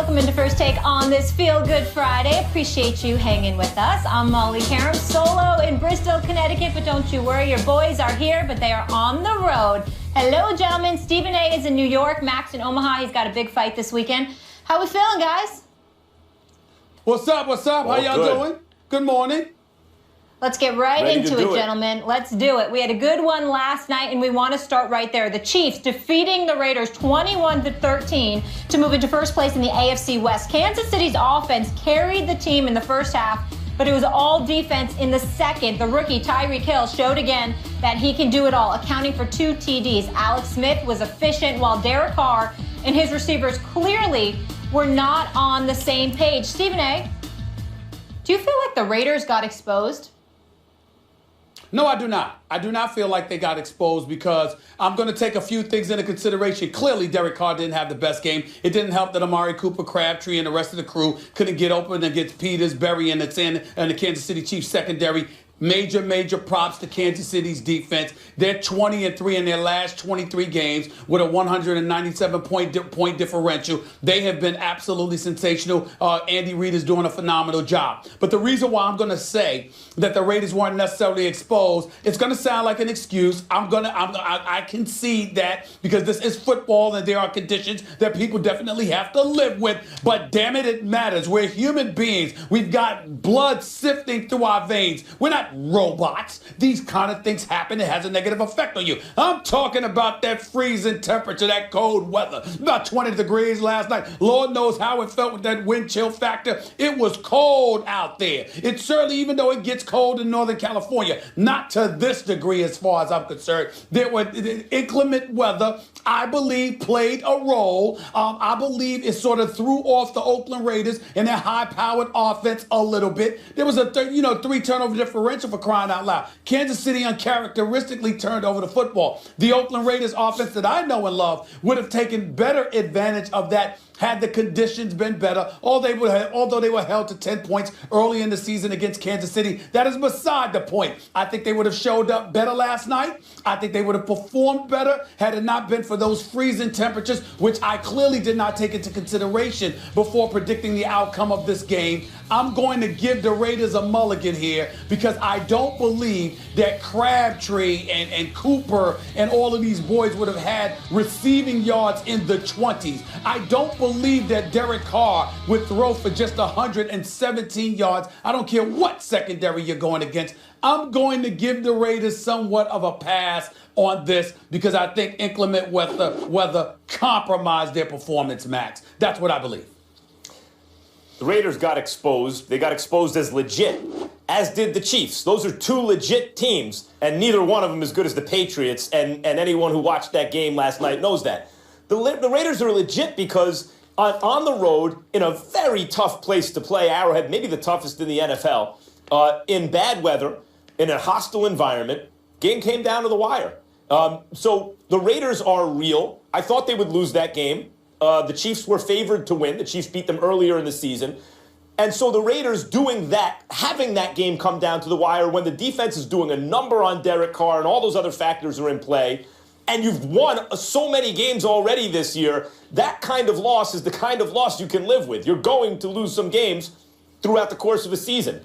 Welcome into First Take on this Feel Good Friday. Appreciate you hanging with us. I'm Molly Karam, solo in Bristol, Connecticut, but don't you worry, your boys are here, but they are on the road. Hello, gentlemen. Stephen A. is in New York. Max in Omaha. He's got a big fight this weekend. How we feeling, guys? What's up? How y'all doing? Good morning. Let's get right into it, gentlemen. Let's do it. We had a good one last night, and we want to start right there. The Chiefs defeating the Raiders 21-13 to move into first place in the AFC West. Kansas City's offense carried the team in the first half, but it was all defense in the second. The rookie Tyreek Hill showed again that he can do it all, accounting for 2 TDs. Alex Smith was efficient, while Derek Carr and his receivers clearly were not on the same page. Stephen A., do you feel like the Raiders got exposed? No, I do not. I do not feel like they got exposed because I'm going to take a few things into consideration. Clearly, Derek Carr didn't have the best game. It didn't help that Amari Cooper, Crabtree, and the rest of the crew couldn't get open against Peters, Berry, and the Kansas City Chiefs secondary. Major props to Kansas City's defense. They're 20-3 in their last 23 games with a 197-point differential. They have been absolutely sensational. Andy Reid is doing a phenomenal job. But the reason why I'm going to say that the Raiders weren't necessarily exposed, it's going to sound like an excuse. I concede that because this is football and there are conditions that people definitely have to live with. But damn it, it matters. We're human beings. We've got blood sifting through our veins. We're not robots. These kind of things happen. It has a negative effect on you. I'm talking about that freezing temperature, that cold weather. About 20 degrees last night. Lord knows how it felt with that wind chill factor. It was cold out there. It certainly, even though it gets cold in Northern California, not to this degree as far as I'm concerned. There were inclement weather, I believe, played a role. I believe it sort of threw off the Oakland Raiders and their high-powered offense a little bit. There was a 3 turnover differential, for crying out loud. Kansas City uncharacteristically turned over the football. The Oakland Raiders offense that I know and love would have taken better advantage of that had the conditions been better, although they were held to 10 points early in the season against Kansas City. That is beside the point. I think they would have showed up better last night. I think they would have performed better had it not been for those freezing temperatures, which I clearly did not take into consideration before predicting the outcome of this game. I'm going to give the Raiders a mulligan here because I don't believe that Crabtree and Cooper and all of these boys would have had receiving yards in the 20s. I don't believe that Derek Carr would throw for just 117 yards. I don't care what secondary you're going against. I'm going to give the Raiders somewhat of a pass on this because I think inclement weather compromised their performance, Max. That's what I believe. The Raiders got exposed. They got exposed as legit, as did the Chiefs. Those are 2 legit teams, and neither one of them as good as the Patriots, and anyone who watched that game last night knows that. The Raiders are legit because on the road, in a very tough place to play, Arrowhead, maybe the toughest in the NFL, in bad weather, in a hostile environment, game came down to the wire. So the Raiders are real. I thought they would lose that game. The Chiefs were favored to win. The Chiefs beat them earlier in the season. And so the Raiders doing that, having that game come down to the wire when the defense is doing a number on Derek Carr and all those other factors are in play, and you've won so many games already this year, that kind of loss is the kind of loss you can live with. You're going to lose some games throughout the course of a season.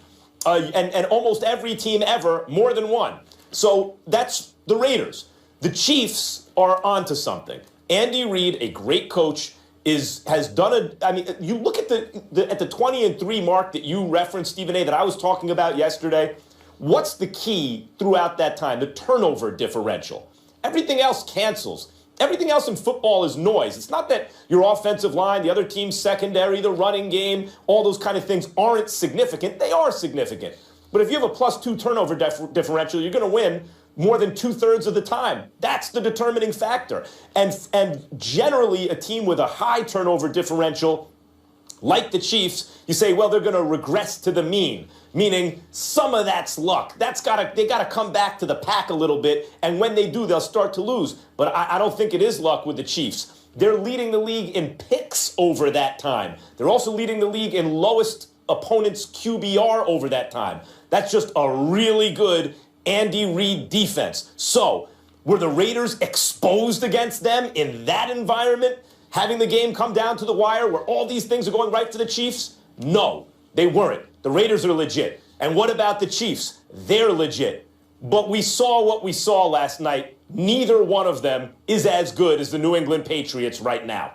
And almost every team ever, more than one. So that's the Raiders. The Chiefs are onto something. Andy Reid, a great coach, has done you look at the 20-3 mark that you referenced, Stephen A., that I was talking about yesterday. What's the key throughout that time? The turnover differential. Everything else cancels. Everything else in football is noise. It's not that your offensive line, the other team's secondary, the running game, all those kind of things aren't significant. They are significant. But if you have a +2 turnover differential, you're going to win more than 2/3 of the time. That's the determining factor. And generally, a team with a high turnover differential, like the Chiefs, you say, well, they're going to regress to the mean, meaning some of that's luck. They got to come back to the pack a little bit, and when they do, they'll start to lose. But I don't think it is luck with the Chiefs. They're leading the league in picks over that time. They're also leading the league in lowest opponent's QBR over that time. That's just a really good Andy Reid defense. So, were the Raiders exposed against them in that environment? having the game come down to the wire where all these things are going right for the Chiefs? No, they weren't. The Raiders are legit. And what about the Chiefs? They're legit. But we saw what we saw last night. Neither one of them is as good as the New England Patriots right now.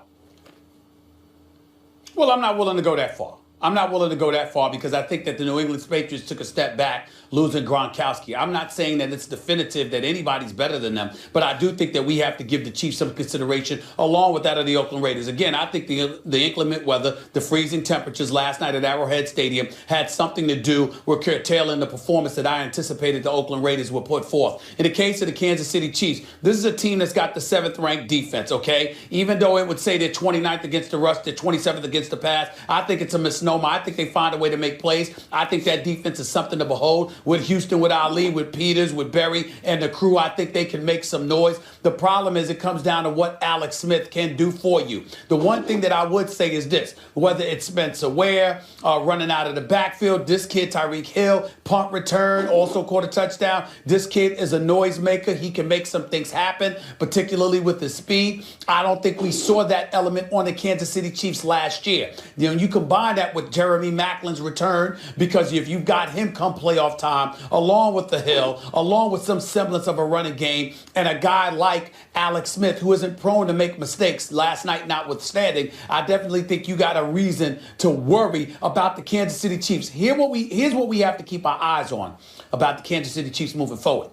Well, I'm not willing to go that far. I'm not willing to go that far because I think that the New England Patriots took a step back losing Gronkowski. I'm not saying that it's definitive that anybody's better than them, but I do think that we have to give the Chiefs some consideration along with that of the Oakland Raiders. Again, I think the inclement weather, the freezing temperatures last night at Arrowhead Stadium had something to do with curtailing the performance that I anticipated the Oakland Raiders would put forth. In the case of the Kansas City Chiefs, this is a team that's got the 7th-ranked defense, okay? Even though it would say they're 29th against the rush, they're 27th against the pass, I think it's a misnomer. I think they find a way to make plays. I think that defense is something to behold. With Houston, with Ali, with Peters, with Berry, and the crew, I think they can make some noise. The problem is it comes down to what Alex Smith can do for you. The one thing that I would say is this, whether it's Spencer Ware running out of the backfield, this kid, Tyreek Hill, punt return, also caught a touchdown. This kid is a noisemaker. He can make some things happen, particularly with his speed. I don't think we saw that element on the Kansas City Chiefs last year. You know, you combine that with Jeremy Maclin's return, because if you've got him come playoff time, along with the Hill, along with some semblance of a running game, and a guy like Alex Smith, who isn't prone to make mistakes, last night notwithstanding, I definitely think you got a reason to worry about the Kansas City Chiefs. Here's what we have to keep our eyes on about the Kansas City Chiefs moving forward.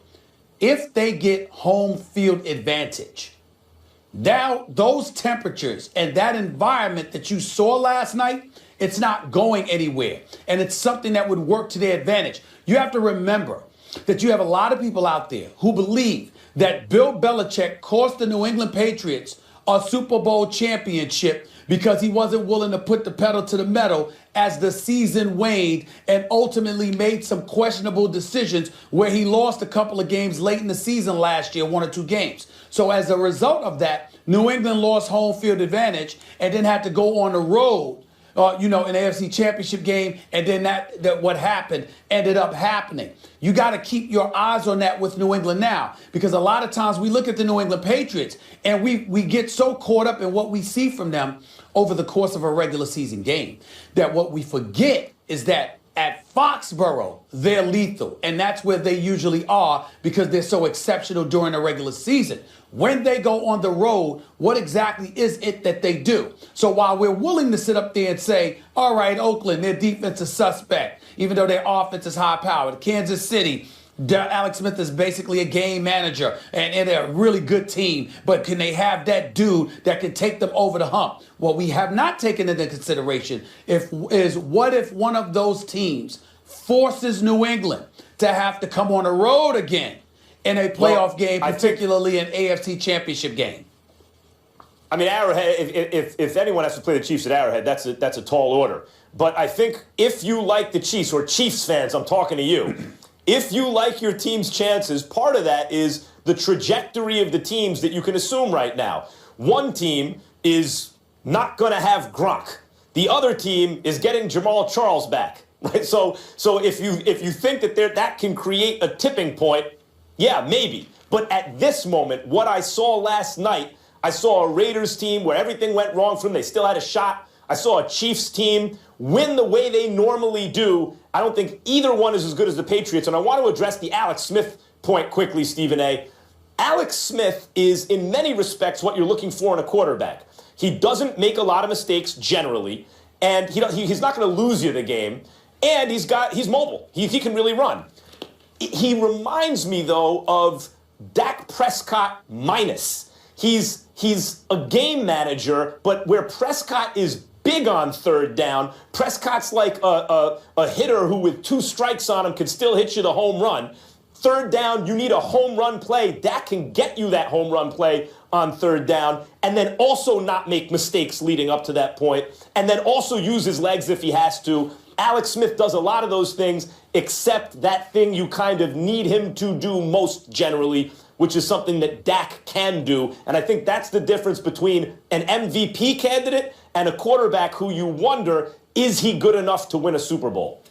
If they get home field advantage, now those temperatures and that environment that you saw last night, it's not going anywhere. And it's something that would work to their advantage. You have to remember that you have a lot of people out there who believe that Bill Belichick cost the New England Patriots a Super Bowl championship because he wasn't willing to put the pedal to the metal as the season waned and ultimately made some questionable decisions where he lost a couple of games late in the season last year, 1 or 2 games. So as a result of that, New England lost home field advantage and then had to go on the road, an AFC championship game, and then that what happened ended up happening. You got to keep your eyes on that with New England now, because a lot of times we look at the New England Patriots and we get so caught up in what we see from them over the course of a regular season game that what we forget is that at Foxborough, they're lethal, and that's where they usually are because they're so exceptional during the regular season. When they go on the road, what exactly is it that they do? So while we're willing to sit up there and say, all right, Oakland, their defense is suspect, even though their offense is high-powered. Kansas City, Alex Smith is basically a game manager, and they're a really good team. But can they have that dude that can take them over the hump? What we have not taken into consideration is what if one of those teams forces New England to have to come on the road again in a playoff game, particularly an AFC championship game? I mean, Arrowhead, if anyone has to play the Chiefs at Arrowhead, that's a tall order. But I think if you like the Chiefs, or Chiefs fans, I'm talking to you, if you like your team's chances, part of that is the trajectory of the teams that you can assume right now. One team is not going to have Gronk. The other team is getting Jamal Charles back. Right? So if you think that can create a tipping point, yeah, maybe. But at this moment, what I saw last night, I saw a Raiders team where everything went wrong for them. They still had a shot. I saw a Chiefs team win the way they normally do. I don't think either one is as good as the Patriots. And I want to address the Alex Smith point quickly, Stephen A. Alex Smith is, in many respects, what you're looking for in a quarterback. He doesn't make a lot of mistakes generally, and he's not going to lose you the game. And he's mobile. He can really run. He reminds me, though, of Dak Prescott minus. He's a game manager, but where Prescott is big on third down, Prescott's like a hitter who with 2 strikes on him can still hit you the home run. Third down, you need a home run play. Dak can get you that home run play on third down, and then also not make mistakes leading up to that point, and then also use his legs if he has to. Alex Smith does a lot of those things, except that thing you kind of need him to do most generally, which is something that Dak can do. And I think that's the difference between an MVP candidate and a quarterback who you wonder, is he good enough to win a Super Bowl?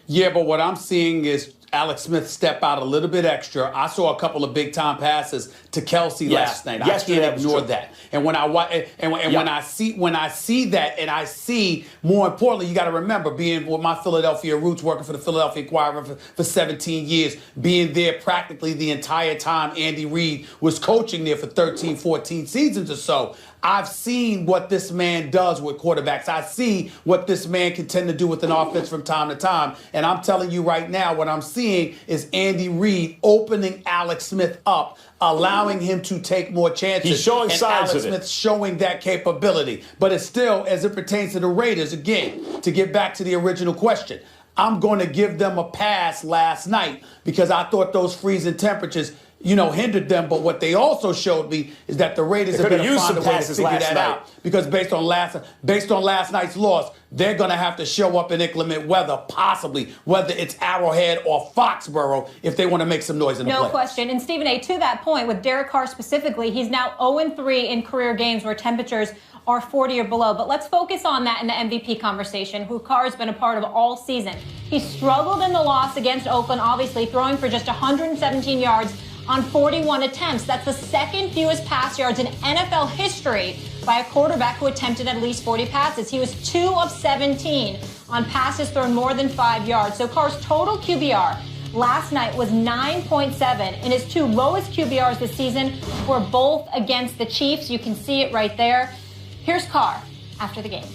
Yeah, but what I'm seeing is Alex Smith step out a little bit extra. I saw a couple of big time passes to Kelsey last night. I can't ignore that. And when when I see that, and I see, more importantly, you got to remember, being with my Philadelphia roots, working for the Philadelphia Inquirer for 17 years, being there practically the entire time Andy Reid was coaching there for 13, 14 seasons or so. I've seen what this man does with quarterbacks. I see what this man can tend to do with an offense from time to time. And I'm telling you right now, what I'm seeing is Andy Reid opening Alex Smith up, allowing him to take more chances. He's showing signs Alex of it. Smith showing that capability. But it's still, as it pertains to the Raiders, again, to get back to the original question, I'm going to give them a pass last night because I thought those freezing temperatures hindered them. But what they also showed me is that the Raiders are going to find a way to figure that out. Because based on last night's loss, they're going to have to show up in inclement weather, possibly, whether it's Arrowhead or Foxborough, if they want to make some noise in the playoffs. No question. And Stephen A., to that point, with Derek Carr specifically, he's now 0-3 in career games where temperatures are 40 or below. But let's focus on that in the MVP conversation, who Carr has been a part of all season. He struggled in the loss against Oakland, obviously, throwing for just 117 yards on 41 attempts. That's the second fewest pass yards in NFL history by a quarterback who attempted at least 40 passes. He was 2 of 17 on passes thrown more than 5 yards. So Carr's total QBR last night was 9.7, and his 2 lowest QBRs this season were both against the Chiefs. You can see it right there. Here's Carr after the game.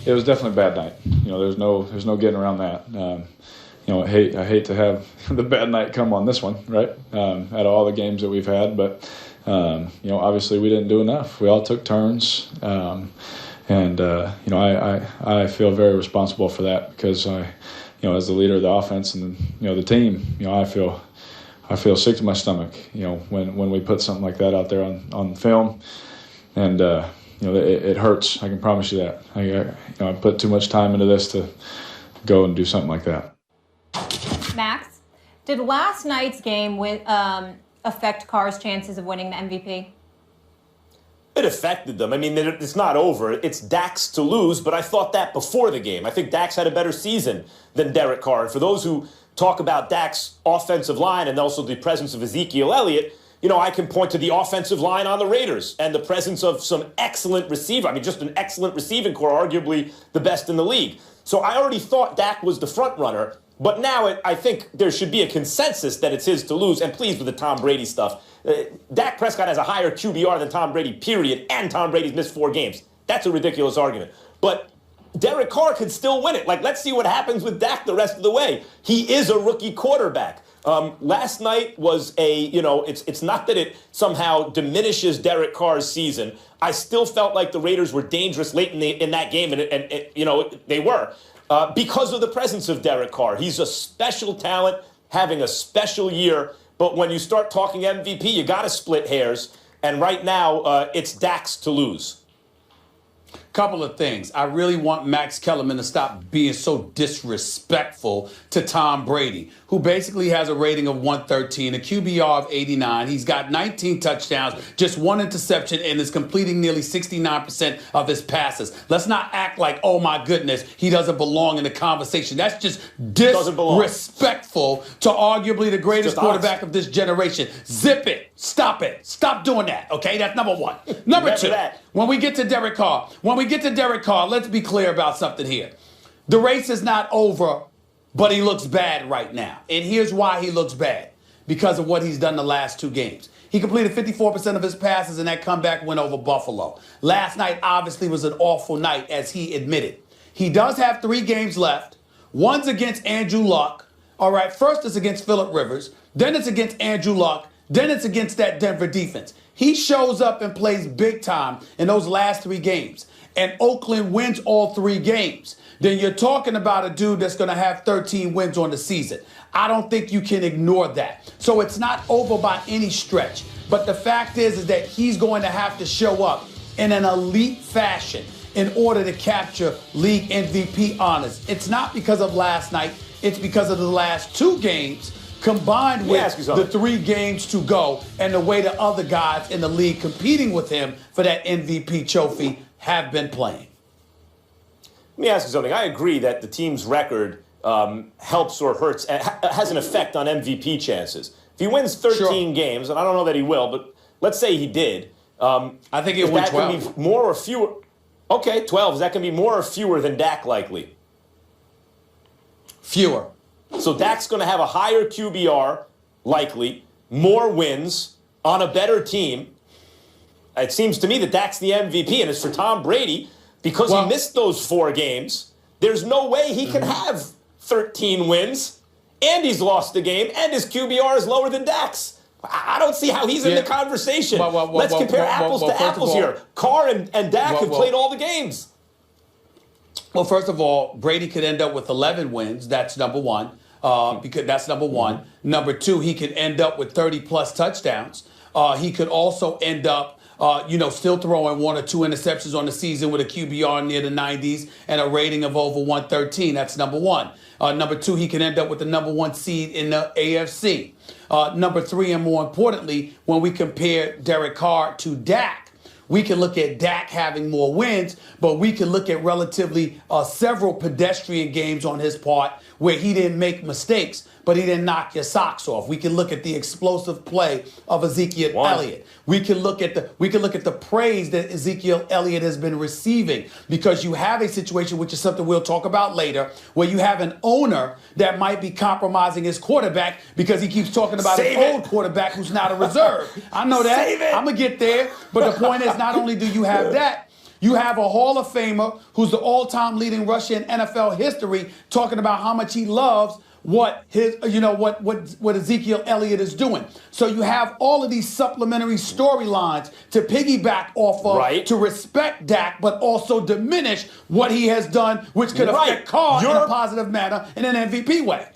It was definitely a bad night. There's no getting around that. I hate to have the bad night come on this one, right? Out of all the games that we've had, but obviously we didn't do enough. We all took turns, and I feel very responsible for that because as the leader of the offense and the team, I feel sick to my stomach, when we put something like that out there on film, and it hurts. I can promise you that. I put too much time into this to go and do something like that. Max, did last night's game affect Carr's chances of winning the MVP? It affected them. I mean, it's not over. It's Dak's to lose, but I thought that before the game. I think Dak's had a better season than Derek Carr. And for those who talk about Dak's offensive line and also the presence of Ezekiel Elliott, I can point to the offensive line on the Raiders and the presence of some excellent receiver. I mean, just an excellent receiving core, arguably the best in the league. So I already thought Dak was the front runner. But now I think there should be a consensus that it's his to lose. And please, with the Tom Brady stuff, Dak Prescott has a higher QBR than Tom Brady, period, and Tom Brady's missed 4 games. That's a ridiculous argument. But Derek Carr could still win it. Let's see what happens with Dak the rest of the way. He is a rookie quarterback. Last night was it's not that it somehow diminishes Derek Carr's season. I still felt like the Raiders were dangerous late in that game, and they were. Because of the presence of Derek Carr. He's a special talent, having a special year. But when you start talking MVP, you got to split hairs. And right now, it's Dak's to lose. Couple of things. I really want Max Kellerman to stop being so disrespectful to Tom Brady, who basically has a rating of 113, a QBR of 89. He's got 19 touchdowns, just 1 interception, and is completing nearly 69% of his passes. Let's not act like, oh my goodness, he doesn't belong in the conversation. That's just disrespectful to arguably the greatest quarterback of this generation. Zip it. Stop it. Stop doing that. Okay, that's number 1. Number 2, when we get to Derek Carr, let's be clear about something here. The race is not over, but he looks bad right now. And here's why he looks bad. Because of what he's done the last 2 games. He completed 54% of his passes in that comeback win over Buffalo. Last night obviously was an awful night, as he admitted. He does have 3 games left. One's against Andrew Luck. All right, first it's against Phillip Rivers. Then it's against Andrew Luck. Then it's against that Denver defense. He shows up and plays big time in those last 3 games. And Oakland wins all 3 games. Then you're talking about a dude that's going to have 13 wins on the season. I don't think you can ignore that. So it's not over by any stretch. But the fact is that he's going to have to show up in an elite fashion in order to capture league MVP honors. It's not because of last night. It's because of the last 2 games combined with the 3 games to go and the way the other guys in the league competing with him for that MVP trophy have been playing. Let me ask you something. I agree that the team's record helps or hurts, has an effect on MVP chances. If he wins 13 games, and I don't know that he will, but let's say he did. I think he'll win 12. That can be more or fewer. Okay, 12. Is that going to be more or fewer than Dak likely? Fewer. So Dak's going to have a higher QBR, likely, more wins on a better team. It seems to me that Dak's the MVP, and as for Tom Brady, because he missed those 4 games, there's no way he can have 13 wins, and he's lost the game, and his QBR is lower than Dak's. I don't see how he's in the conversation. Let's compare apples to apples here. Carr and Dak have played all the games. Well, first of all, Brady could end up with 11 wins. That's number one. Because that's number one. Number two, he could end up with 30-plus touchdowns. He could also end up, still throwing 1 or 2 interceptions on the season with a QBR near the 90s and a rating of over 113. That's number one. Number two, he can end up with the number 1 seed in the AFC. Number 3, and more importantly, when we compare Derek Carr to Dak, we can look at Dak having more wins, but we can look at relatively several pedestrian games on his part where he didn't make mistakes, but he didn't knock your socks off. We can look at the explosive play of Ezekiel Elliott. We can look at the praise that Ezekiel Elliott has been receiving, because you have a situation, which is something we'll talk about later, where you have an owner that might be compromising his quarterback because he keeps talking about his old quarterback who's not a reserve. I know that. I'm going to get there. But the point is, not only do you have that, you have a Hall of Famer who's the all-time leading rusher in NFL history talking about how much he loves what Ezekiel Elliott is doing. So you have all of these supplementary storylines to piggyback off of, to respect Dak, but also diminish what he has done, which could affect Carr in a positive manner in an MVP way.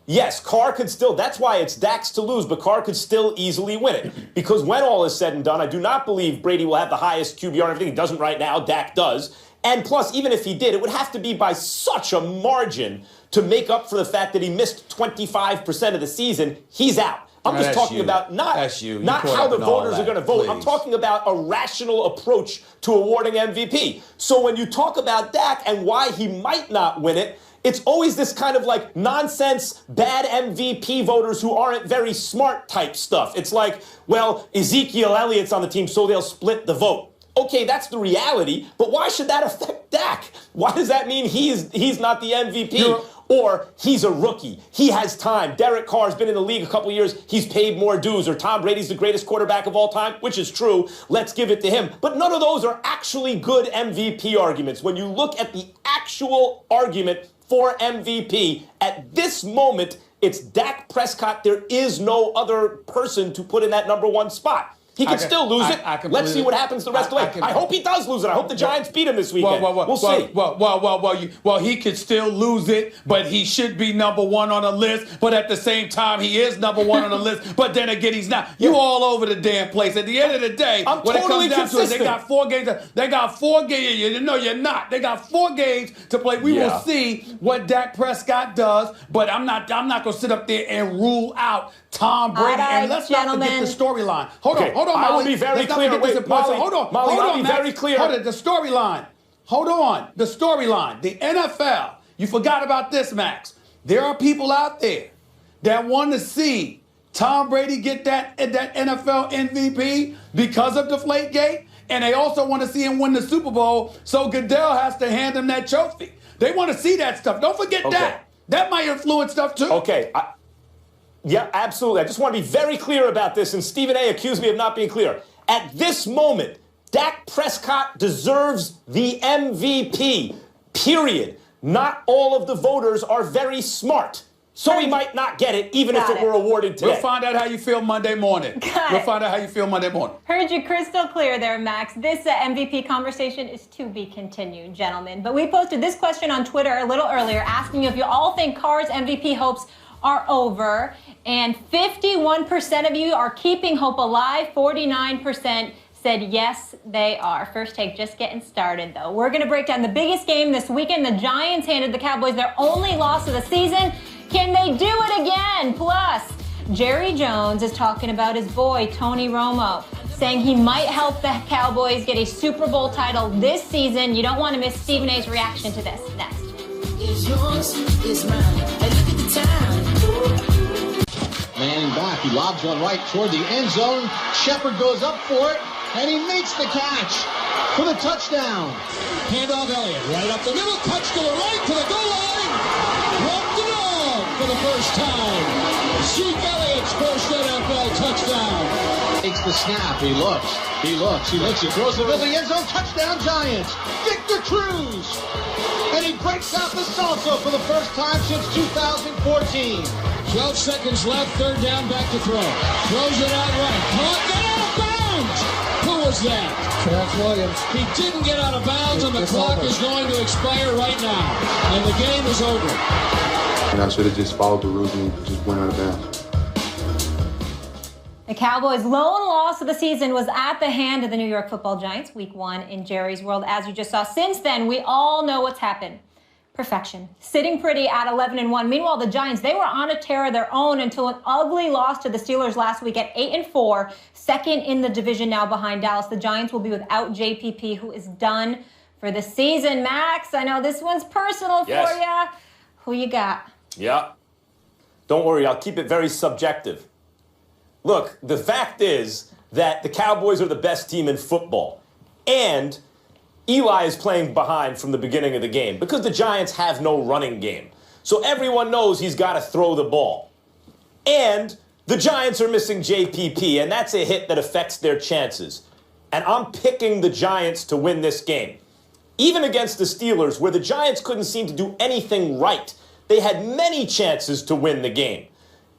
Yes, Carr could still, that's why it's Dak's to lose, but Carr could still easily win it. Because when all is said and done, I do not believe Brady will have the highest QBR and everything. He doesn't right now, Dak does. And plus, even if he did, it would have to be by such a margin to make up for the fact that he missed 25% of the season. He's out. I'm just talking about not how the voters are going to vote. I'm talking about a rational approach to awarding MVP. So when you talk about Dak and why he might not win it, it's always this kind of like nonsense, bad MVP voters who aren't very smart type stuff. It's like, well, Ezekiel Elliott's on the team, so they'll split the vote. Okay, that's the reality, but why should that affect Dak? Why does that mean he's not the MVP? Or he's a rookie. He has time. Derek Carr's been in the league a couple years. He's paid more dues. Or Tom Brady's the greatest quarterback of all time, which is true. Let's give it to him. But none of those are actually good MVP arguments. When you look at the actual argument for MVP, at this moment, it's Dak Prescott. There is no other person to put in that number 1 spot. He can still lose it. Let's see what happens the rest of the way. I hope he does lose it. I hope the Giants beat him this weekend. We'll see. Well, he could still lose it, but he should be number 1 on the list. But at the same time, he is number 1 on the list. But then again, he's not. You all over the damn place. At the end of the day, when it comes down to it, they got 4 games. They got 4 games. No, you're not. They got 4 games to play. We will see what Dak Prescott does. But I'm not going to sit up there and rule out Tom Brady. And let's not forget the storyline. Hold on, Molly. I will be very clear. Molly, I'll be very clear. Hold on, the storyline. Hold on, the storyline. The NFL. You forgot about this, Max. There are people out there that want to see Tom Brady get that NFL MVP because of Deflategate, and they also want to see him win the Super Bowl, so Goodell has to hand him that trophy. They want to see that stuff. Don't forget that. That might influence stuff, too. Okay. Yeah, absolutely. I just want to be very clear about this, and Stephen A. accused me of not being clear. At this moment, Dak Prescott deserves the MVP, period. Not all of the voters are very smart, so he might not get it, even if it were awarded today. We'll find out how you feel Monday morning. We'll find out how you feel Monday morning. Heard you crystal clear there, Max. This MVP conversation is to be continued, gentlemen. But we posted this question on Twitter a little earlier, asking if you all think Carr's MVP hopes are over, and 51% of you are keeping hope alive. 49% said yes, they are. First take just getting started, though. We're going to break down the biggest game this weekend. The Giants handed the Cowboys their only loss of the season. Can they do it again? Plus, Jerry Jones is talking about his boy, Tony Romo, saying he might help the Cowboys get a Super Bowl title this season. You don't want to miss Stephen A's reaction to this. Next. is yours, is mine. And look at the time. Manning back. He lobs one right toward the end zone. Shepard goes up for it, and he makes the catch for the touchdown. Handoff Elliott, right up the middle, touch to the right, to the goal line. Walked it on for the first time. Zeke Elliott's first NFL touchdown. Takes the snap. He looks. He throws it into the end zone. Touchdown, Giants. Victor Cruz. And he breaks out the salsa for the first time since 2014. 12 seconds left, third down, back to throw. Throws it out right. Caught, got out of bounds. Who was that? Terrence Williams. He didn't get out of bounds, and the clock is going to expire right now. And the game is over. And I should have just followed the rules and just went out of bounds. The Cowboys' lone loss of the season was at the hand of the New York Football Giants, Week 1 in Jerry's World, as you just saw. Since then, we all know what's happened. Perfection. Sitting pretty at 11-1. Meanwhile, the Giants, they were on a tear of their own until an ugly loss to the Steelers last week at 8-4, second in the division now behind Dallas. The Giants will be without JPP, who is done for the season. Max, I know this one's personal for you. Who you got? Yeah. Don't worry, I'll keep it very subjective. Look, the fact is that the Cowboys are the best team in football. And Eli is playing behind from the beginning of the game because the Giants have no running game. So everyone knows he's got to throw the ball. And the Giants are missing JPP, and that's a hit that affects their chances. And I'm picking the Giants to win this game. Even against the Steelers, where the Giants couldn't seem to do anything right, they had many chances to win the game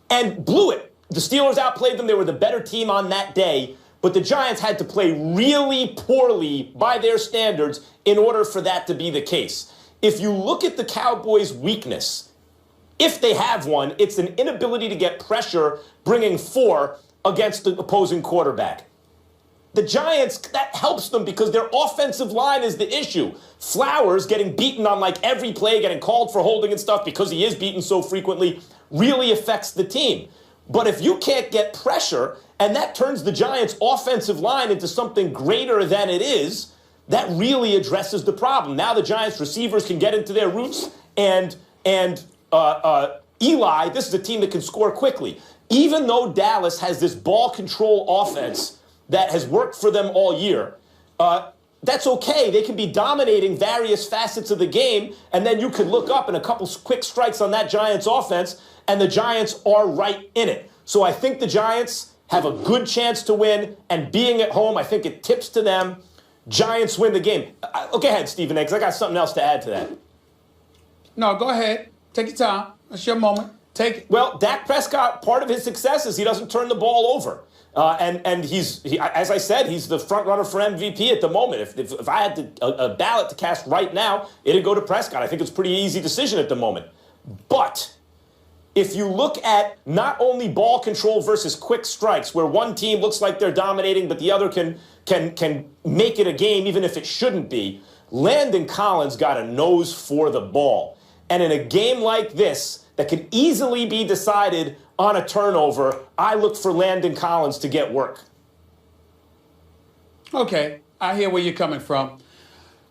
and blew it. The Steelers outplayed them. They were the better team on that day. But the Giants had to play really poorly by their standards in order for that to be the case. If you look at the Cowboys' weakness, if they have one, it's an inability to get pressure bringing 4 against the opposing quarterback. The Giants, that helps them because their offensive line is the issue. Flowers getting beaten on like every play, getting called for holding and stuff because he is beaten so frequently, really affects the team. But if you can't get pressure, and that turns the Giants' offensive line into something greater than it is, that really addresses the problem. Now the Giants' receivers can get into their routes, and Eli, this is a team that can score quickly. Even though Dallas has this ball control offense that has worked for them all year, that's okay. They can be dominating various facets of the game, and then you could look up and a couple quick strikes on that Giants' offense, and the Giants are right in it. So I think the Giants have a good chance to win, and being at home, I think it tips to them. Giants win the game. Go ahead, Stephen A, because I got something else to add to that. No, go ahead. Take your time. It's your moment. Take it. Well, Dak Prescott, part of his success is he doesn't turn the ball over. And he's, as I said, he's the front runner for MVP at the moment. If I had a ballot to cast right now, it'd go to Prescott. I think it's a pretty easy decision at the moment. But if you look at not only ball control versus quick strikes, where one team looks like they're dominating, but the other can make it a game even if it shouldn't be, Landon Collins got a nose for the ball. And in a game like this that could easily be decided on a turnover, I look for Landon Collins to get work. Okay, I hear where you're coming from.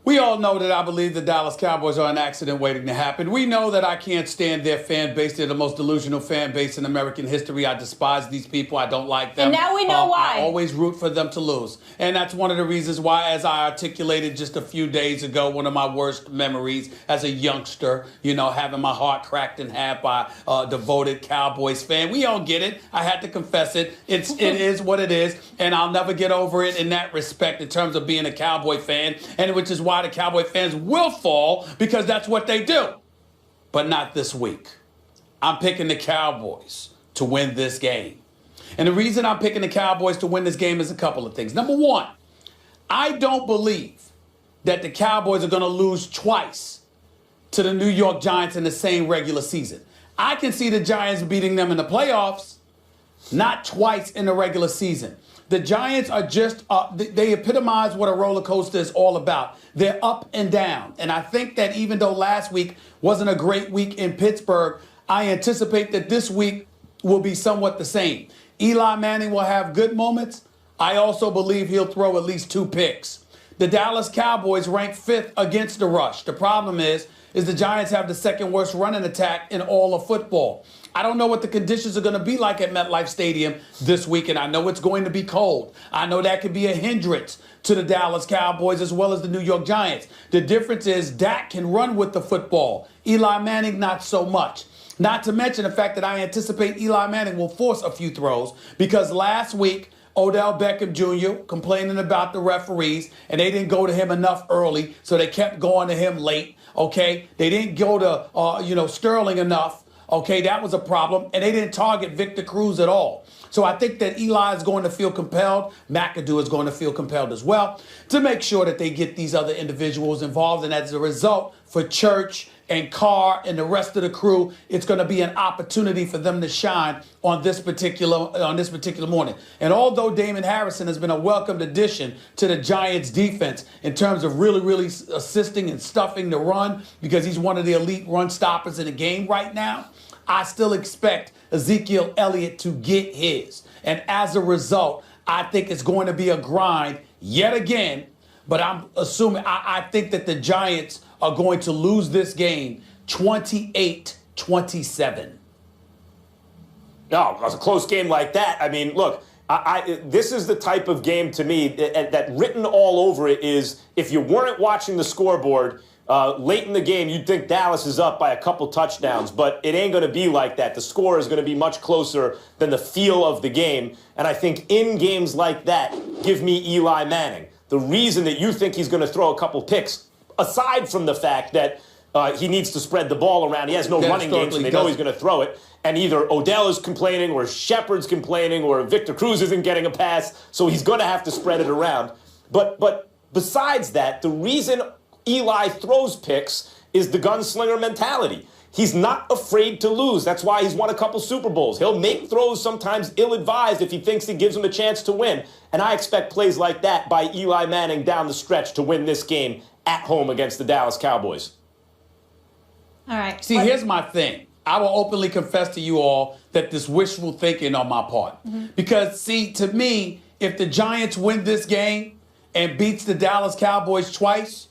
We all know that I believe the Dallas Cowboys are an accident waiting to happen. We know that I can't stand their fan base. They're the most delusional fan base in American history. I despise these people. I don't like them. And now we know why. I always root for them to lose. And that's one of the reasons why, as I articulated just a few days ago, one of my worst memories as a youngster, having my heart cracked in half by a devoted Cowboys fan. We all get it. I had to confess it. It is what it is. And I'll never get over it in that respect in terms of being a Cowboy fan, and which is why the Cowboy fans will fall, because that's what they do. But not this week. I'm picking the Cowboys to win this game. And the reason I'm picking the Cowboys to win this game is a couple of things. Number one, I don't believe that the Cowboys are going to lose twice to the New York Giants in the same regular season. I can see the Giants beating them in the playoffs, not twice in the regular season. The Giants are just, they epitomize what a roller coaster is all about. They're up and down. And I think that even though last week wasn't a great week in Pittsburgh, I anticipate that this week will be somewhat the same. Eli Manning will have good moments. I also believe he'll throw at least 2 picks. The Dallas Cowboys rank 5th against the rush. The problem is the Giants have the second worst running attack in all of football. I don't know what the conditions are going to be like at MetLife Stadium this weekend. I know it's going to be cold. I know that could be a hindrance to the Dallas Cowboys as well as the New York Giants. The difference is Dak can run with the football. Eli Manning, not so much. Not to mention the fact that I anticipate Eli Manning will force a few throws because last week, Odell Beckham Jr. complaining about the referees, and they didn't go to him enough early, so they kept going to him late, okay? They didn't go to, Sterling enough, okay? That was a problem, and they didn't target Victor Cruz at all. So I think that Eli is going to feel compelled, McAdoo is going to feel compelled as well, to make sure that they get these other individuals involved, and as a result, for Church and Carr and the rest of the crew, it's going to be an opportunity for them to shine on this particular morning. And although Damon Harrison has been a welcomed addition to the Giants defense in terms of really assisting and stuffing the run because he's one of the elite run stoppers in the game right now, I still expect Ezekiel Elliott to get his. And as a result, I think it's going to be a grind yet again. But I'm assuming, I think that the Giants are going to lose this game 28-27. No, it was a close game like that. I mean, look, this is the type of game to me that written all over it is if you weren't watching the scoreboard late in the game, you'd think Dallas is up by a couple touchdowns, but it ain't going to be like that. The score is going to be much closer than the feel of the game. And I think in games like that, give me Eli Manning. The reason that you think he's going to throw a couple picks, aside from the fact that he needs to spread the ball around, he has no running game, so they know he's going to throw it. And either Odell is complaining, or Shepard's complaining, or Victor Cruz isn't getting a pass, so he's going to have to spread it around. But besides that, the reason Eli throws picks is the gunslinger mentality. He's not afraid to lose. That's why he's won a couple Super Bowls. He'll make throws sometimes ill-advised if he thinks it gives him a chance to win. And I expect plays like that by Eli Manning down the stretch to win this game at home against the Dallas Cowboys. All right. See, here's my thing. I will openly confess to you all that this wishful thinking on my part. Mm-hmm. Because, see, to me, if the Giants win this game and beats the Dallas Cowboys twice,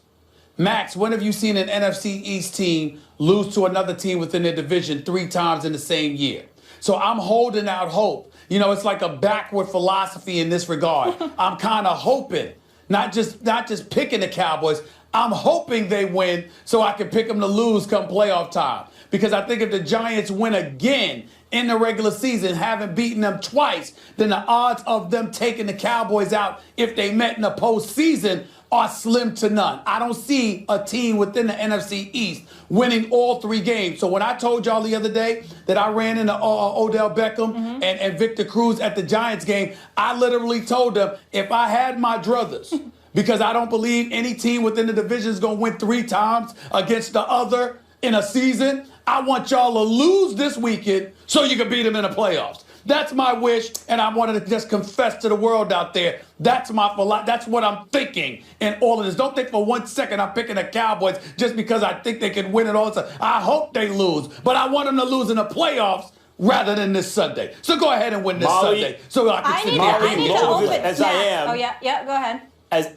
Max, when have you seen an NFC East team lose to another team within their division 3 times in the same year? So I'm holding out hope. You know, it's like a backward philosophy in this regard. I'm kind of hoping, not just picking the Cowboys. I'm hoping they win so I can pick them to lose come playoff time. Because I think if the Giants win again in the regular season, having beaten them twice, then the odds of them taking the Cowboys out if they met in the postseason are slim to none. I don't see a team within the NFC East winning all 3 games. So when I told y'all the other day that I ran into Odell Beckham and Victor Cruz at the Giants game, I literally told them if I had my druthers, because I don't believe any team within the division is going to win 3 times against the other in a season, I want y'all to lose this weekend so you can beat them in the playoffs. That's my wish, and I wanted to just confess to the world out there. That's what I'm thinking in all of this. Don't think for 1 second I'm picking the Cowboys just because I think they can win it all. I hope they lose, but I want them to lose in the playoffs rather than this Sunday. So go ahead and win this Sunday so I can sit I need to open as I am. Oh, yeah, go ahead. As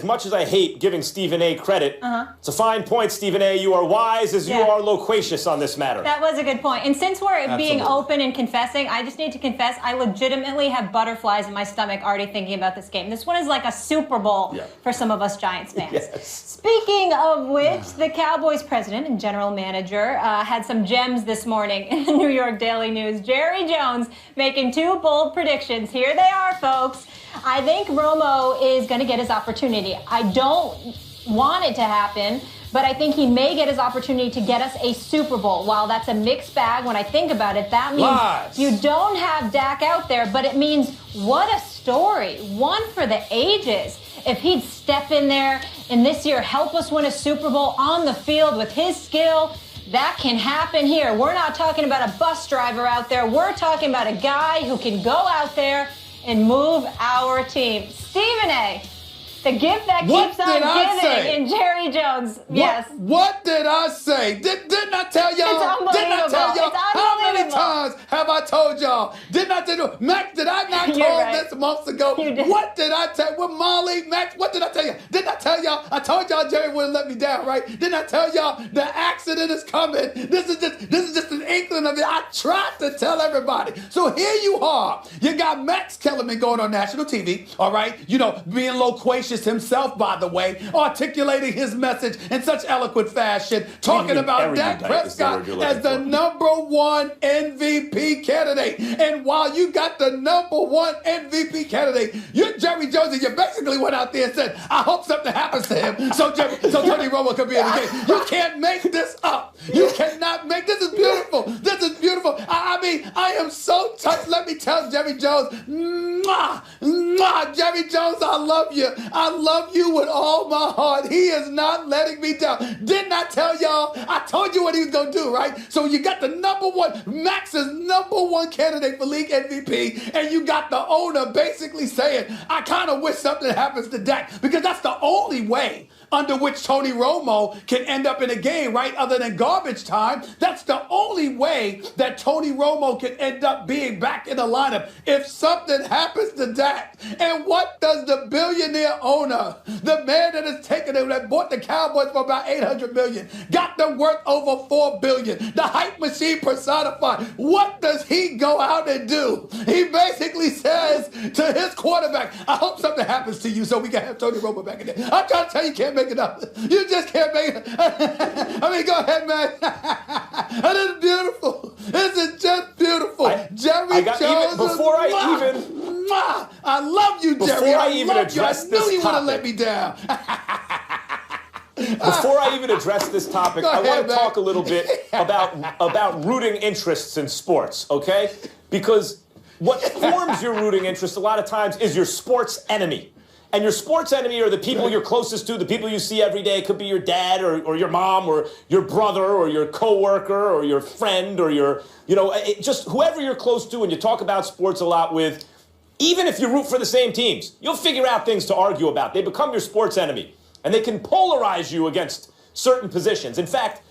much as I hate giving Stephen A. credit, it's a fine point, Stephen A. You are wise as you are loquacious on this matter. That was a good point. And since we're being open and confessing, I just need to confess, I legitimately have butterflies in my stomach already thinking about this game. This one is like a Super Bowl for some of us Giants fans. Yes. Speaking of which, the Cowboys president and general manager had some gems this morning in the New York Daily News. Jerry Jones making 2 bold predictions. Here they are, folks. I think Romo is going to get his opportunity. I don't want it to happen, but I think he may get his opportunity to get us a Super Bowl. While that's a mixed bag, when I think about it, that means you don't have Dak out there, but it means what a story. One for the ages. If he'd step in there and this year help us win a Super Bowl on the field with his skill, that can happen here. We're not talking about a bus driver out there. We're talking about a guy who can go out there and move our team. Stephen A., The gift that keeps on giving in Jerry Jones. Yes. What did I say? Didn't I tell y'all? It's unbelievable. Didn't I tell y'all? It's How many unbelievable. times have I told y'all? Didn't I tell you? Max, did I not You're told right. this months ago? You did. What did I tell? With Molly, Max, what did I tell you? Didn't I tell y'all? I told y'all Jerry wouldn't let me down, right? Didn't I tell y'all the accident is coming? This is just an inkling of it. I tried to tell everybody. So here you are. You got Max Kellerman going on national TV, all right? You know, being loquacious himself, by the way, articulating his message in such eloquent fashion, talking about Dak Prescott as the #1 MVP candidate. And while you got the #1 MVP candidate, you're Jerry Jones, and you basically went out there and said, I hope something happens to him so Tony Romo could be in the game. You can't make this up. You cannot make this. Is beautiful. This is beautiful. I mean, I am so touched. Let me tell Jerry Jones, Jerry Jones, I love you. I love you with all my heart. He is not letting me down. Didn't I tell y'all? I told you what he was going to do, right? So you got the #1, Max's #1 candidate for league MVP, and you got the owner basically saying, I kind of wish something happens to Dak, because that's the only way under which Tony Romo can end up in a game, right? Other than garbage time. That's the only way that Tony Romo can end up being back in the lineup if something happens to Dak. And what does the billionaire owner, the man that has taken it, that bought the Cowboys for about $800 million, got them worth over $4 billion, the hype machine personified, what does he go out and do? He basically says to his quarterback, I hope something happens to you so we can have Tony Romo back in there. I'm trying to tell you, you can't make it up. You just can't make it. I mean, go ahead, man. This is beautiful. This is just beautiful. Jerry Jones. I love you, Jerry. I love you. I knew you wouldn't let me down. Before I even address this topic, I want to talk a little bit about rooting interests in sports, okay? Because what forms your rooting interest a lot of times is your sports enemy. And your sports enemy are the people you're closest to, the people you see every day. It could be your dad or your mom or your brother or your coworker or your friend or your, just whoever you're close to and you talk about sports a lot with. Even if you root for the same teams, you'll figure out things to argue about. They become your sports enemy. And they can polarize you against certain positions. In fact,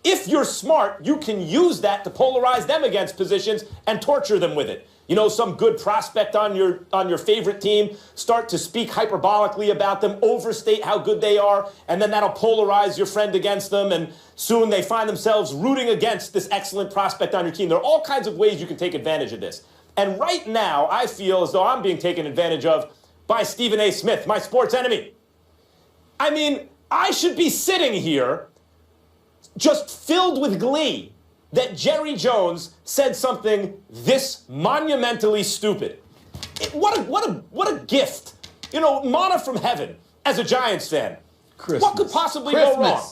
if you're smart, you can use that to polarize them against positions and torture them with it. You know, some good prospect on your favorite team, start to speak hyperbolically about them, overstate how good they are, and then that'll polarize your friend against them, and soon they find themselves rooting against this excellent prospect on your team. There are all kinds of ways you can take advantage of this. And right now, I feel as though I'm being taken advantage of by Stephen A. Smith, my sports enemy. I mean, I should be sitting here just filled with glee that Jerry Jones said something this monumentally stupid. What a gift. You know, manna from heaven as a Giants fan. Christmas. What could possibly go wrong?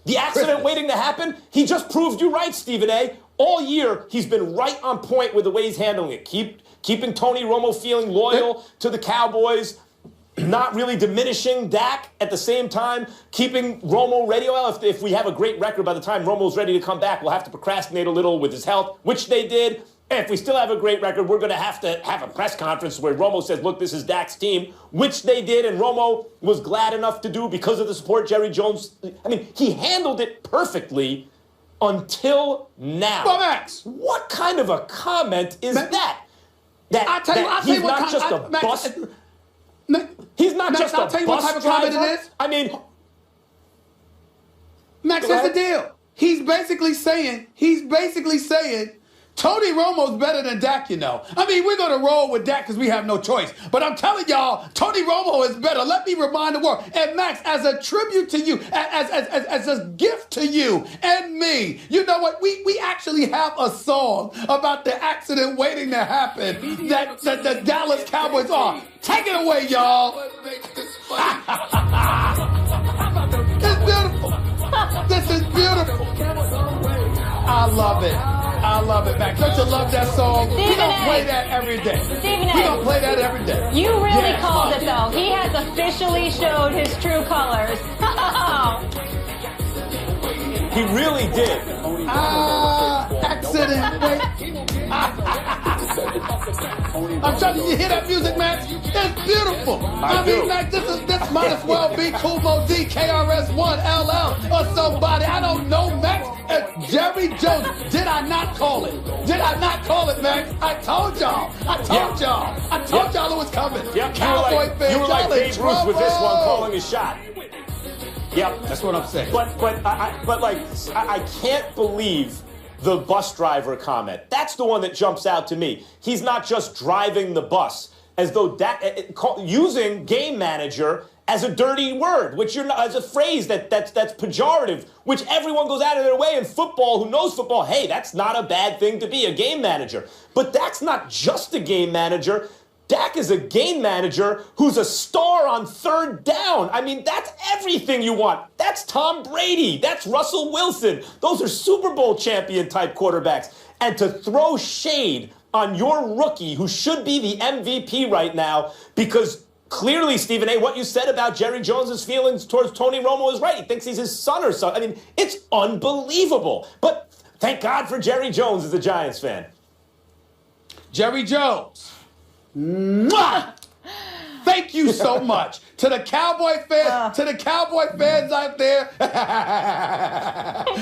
The accident waiting to happen? He just proved you right, Stephen A. All year, he's been right on point with the way he's handling it. Keeping Tony Romo feeling loyal to the Cowboys, not really diminishing Dak at the same time, keeping Romo ready. Well, if we have a great record by the time Romo's ready to come back, we'll have to procrastinate a little with his health, which they did. And if we still have a great record, we're going to have a press conference where Romo says, look, this is Dak's team, which they did, and Romo was glad enough to do because of the support Jerry Jones. I mean, he handled it perfectly until now. Well, Max, what kind of a comment is that? I'll tell you He's not just a bust. He's not Max, just a I'll tell you what type of comment it is. I mean, Max, here's the deal. He's basically saying Tony Romo's better than Dak, you know. I mean, we're going to roll with Dak because we have no choice. But I'm telling y'all, Tony Romo is better. Let me remind the world. And Max, as a tribute to you, as a gift to you and me, you know what? We actually have a song about the accident waiting to happen that the Dallas Cowboys are. Take it away, y'all. It's beautiful. This is beautiful. I love it. I love it, Max. Don't you love that song? We're going to play that every day. Stephen A. We're going to play that every day. You really called it, though. He has officially showed his true colors. he really did. Accident. Wait. I'm telling you, hear that music, Max? It's beautiful. I mean, Max, this might as well be Kumo D, KRS-One, LL, or somebody. I don't know, Max. Jerry Jones, did I not call it? Did I not call it, Max? I told y'all. I told y'all it was coming. Yep. Cowboy fans, you were like y'all in Babe Ruth with this one calling a shot. Yep. That's what I'm saying. But I can't believe the bus driver comment. That's the one that jumps out to me. He's not just driving the bus, as though using game manager as a dirty word, which you're not, as a phrase that's pejorative, which everyone goes out of their way in football who knows football. Hey, that's not a bad thing to be a game manager. But that's not just a game manager. Dak is a game manager who's a star on third down. I mean, that's everything you want. That's Tom Brady. That's Russell Wilson. Those are Super Bowl champion type quarterbacks. And to throw shade on your rookie who should be the MVP right now, because clearly, Stephen A., what you said about Jerry Jones's feelings towards Tony Romo is right. He thinks he's his son or something. I mean, it's unbelievable. But thank God for Jerry Jones as a Giants fan. Jerry Jones. Mwah! Thank you so much to the Cowboy fans, out there.